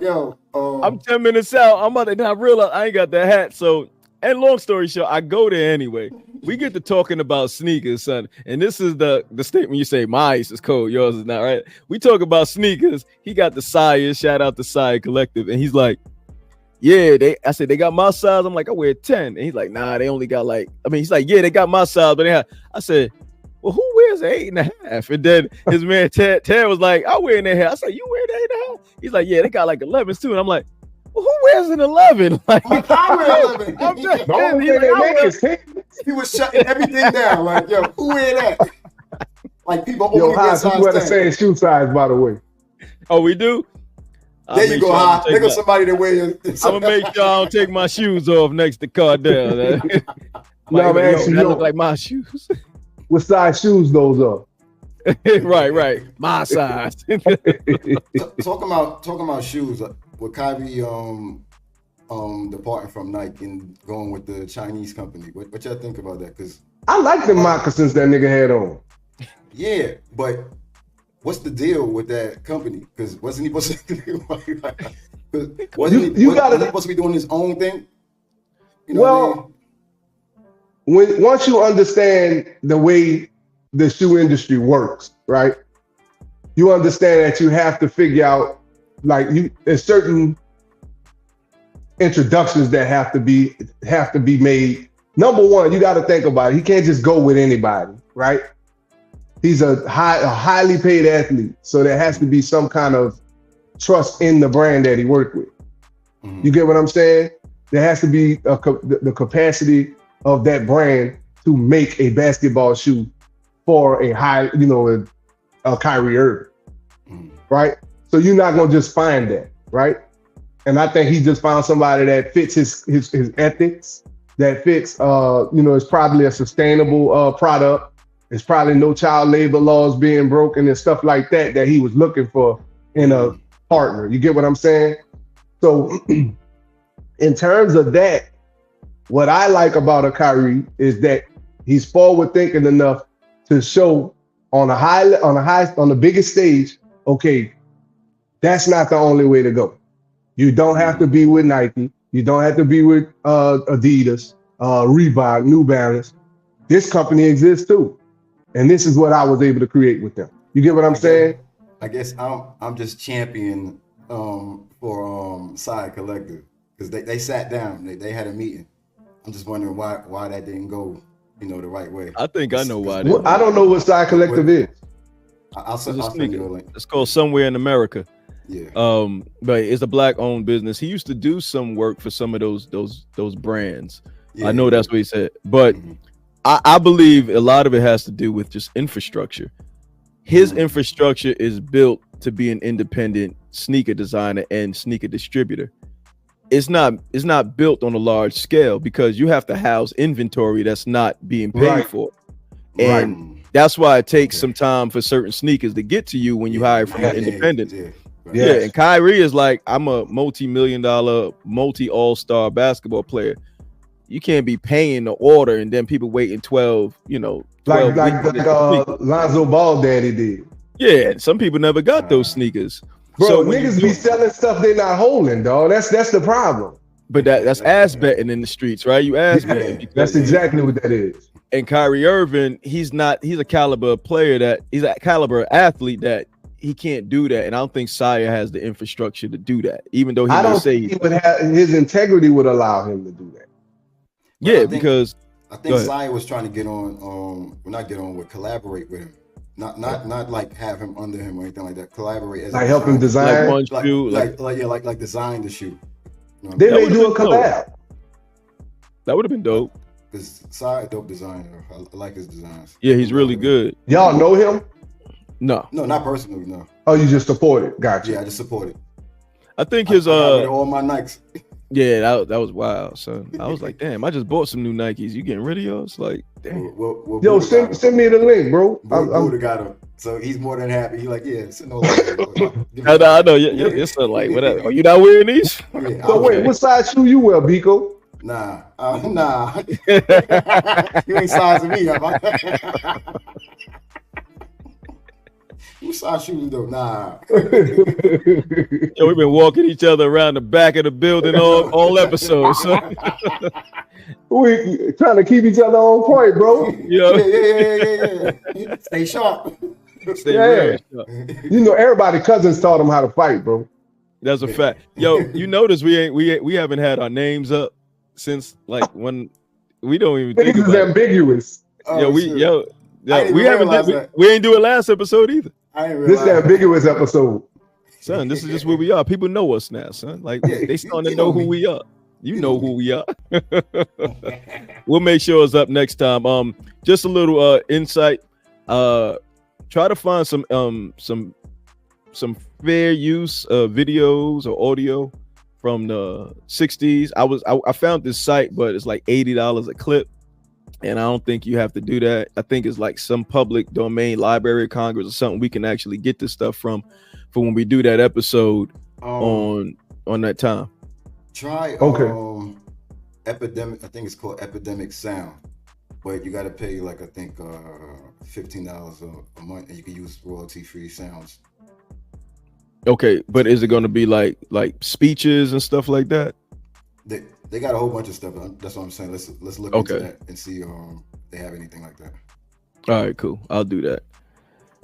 I'm 10 minutes out. I'm about to now realize I ain't got that hat. So, and long story short, I go there anyway. We get to talking about sneakers, son. And this is the statement you say, my ice is cold, yours is not, right? We talk about sneakers. He got the Sire, shout out the Sire Collective. And he's like, yeah, I said, they got my size. I'm like, I wear 10. And he's like, nah, they only got he's like, yeah, they got my size, but I said, well, who wears an 8.5? And then his man Ted was like, I wear an 8.5. I said, you wear an 8.5? He's like, yeah, they got like 11s too. And I'm like, well, who wears an 11? Like, I wear 11. I'm just he was shutting everything down. Like, yo, who wear that? Like, people only wear size. You wear the same shoe size, by the way. Oh, we do? There you go, High. Think of somebody that wears. I'm gonna make sure I don't take my shoes off next to Cardell. No, man, actually, that look like my shoes. What size shoes those are? right. My size. Talking about shoes, with Kyrie departing from Nike and going with the Chinese company. What y'all think about that? Because I like the moccasins that nigga had on. Yeah, but what's the deal with that company? Because wasn't he supposed to wasn't he supposed to be doing his own thing? You know what I mean? Once you understand the way the shoe industry works, right? You understand that you have to figure out, there's certain introductions that have to be made. Number one, you got to think about it. He can't just go with anybody, right? He's a highly paid athlete, so there has to be some kind of trust in the brand that he worked with. Mm-hmm. You get what I'm saying? There has to be the capacity of that brand to make a basketball shoe for a high, a Kyrie Irving, right? So you're not gonna just find that, right? And I think he just found somebody that fits his ethics, that fits, it's probably a sustainable product. It's probably no child labor laws being broken and stuff like that he was looking for in a partner. You get what I'm saying? So in terms of that, what I like about a Kyrie is that he's forward thinking enough to show on the biggest stage, okay, that's not the only way to go. You don't have to be with Nike. You don't have to be with Adidas, Reebok, New Balance. This company exists too. And this is what I was able to create with them. You get what I'm saying? I guess I'm just champion for Side Collective because they sat down. They had a meeting. I'm just wondering why that didn't go, the right way. I think I know why. I don't know what Side Collective is. I'll send you a link. It's called Somewhere in America. Yeah. But it's a black-owned business. He used to do some work for some of those brands. Yeah, I know that's what he said. But I believe a lot of it has to do with just infrastructure. His infrastructure is built to be an independent sneaker designer and sneaker distributor. It's not built on a large scale because you have to house inventory that's not being paid for. And that's why it takes some time for certain sneakers to get to you when you hire from an independent. Yeah, and Kyrie is like, I'm a multi-million-dollar, multi-all-star basketball player. you can't be paying the order and then people waiting 12, 12 like Lonzo Ball daddy did. Yeah, some people never got those sneakers. Bro, so niggas be selling stuff they're not holding, dog. That's the problem. But that's ass betting in the streets, right? You ass betting. That's exactly what that is. And Kyrie Irving, he's a caliber player he's a caliber athlete that he can't do that. And I don't think Sire has the infrastructure to do that, even though I don't think he would have his integrity would allow him to do that. Yeah, because I think Sire was trying to get on, not get on, would collaborate with him. Not like have him under him or anything like that. Collaborate as like help him design, like design the shoe. They may do a collab. Dope. That would have been dope. Because Sire, dope designer. I like his designs. Yeah, he's really good. Y'all know him? No, not personally. No. Oh, you just support it? Gotcha. Yeah, I just support it. I think his all my Nikes. Yeah, that was wild, son. I was like, damn, I just bought some new Nikes. You getting rid of yours? Like, damn. Yo, send me the link, bro. Buddha got him, so he's more than happy. He's like, yeah, send those. I know. Your son like, whatever. Are you not wearing these? Yeah, so wait, what size shoe you wear, Biko? Nah. You ain't sizing me up. Who size shoes though? Nah. Yo, we've been walking each other around the back of the building all episodes. Son. We trying to keep each other on point, bro. Yeah. Stay sharp. Stay sharp. You know, everybody cousins taught them how to fight, bro. That's a fact. Yo, you notice we haven't had our names up since like when we don't even think about it. Ambiguous. We ain't do it last episode either. This is the ambiguous episode. Son, this is just who we are. People know us now, son. Like they starting to know who we are. You know who we are. We'll make sure it's up next time. Just a little insight. Try to find some fair use videos or audio from the 60s. I found this site, but it's like $80 a clip. And I don't think you have to do that. I think it's like some public domain, Library of Congress or something we can actually get this stuff from for when we do that episode on that time. Try Epidemic. I think it's called Epidemic Sound, but you got to pay like I think $15 a month, and you can use royalty-free sounds. Okay, but is it going to be like speeches and stuff like that? They got a whole bunch of stuff. That's what I'm saying. Let's look into that and see if they have anything like that. All right, cool. I'll do that.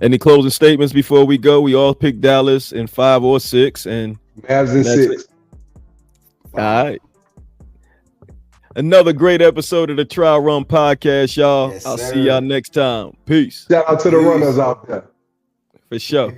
Any closing statements before we go? We all picked Dallas in 5 or 6, and Mavs in 6. All right. Another great episode of the Trial Run Podcast, y'all. Yes, I'll see y'all next time. Peace. Shout out to the runners out there. For sure.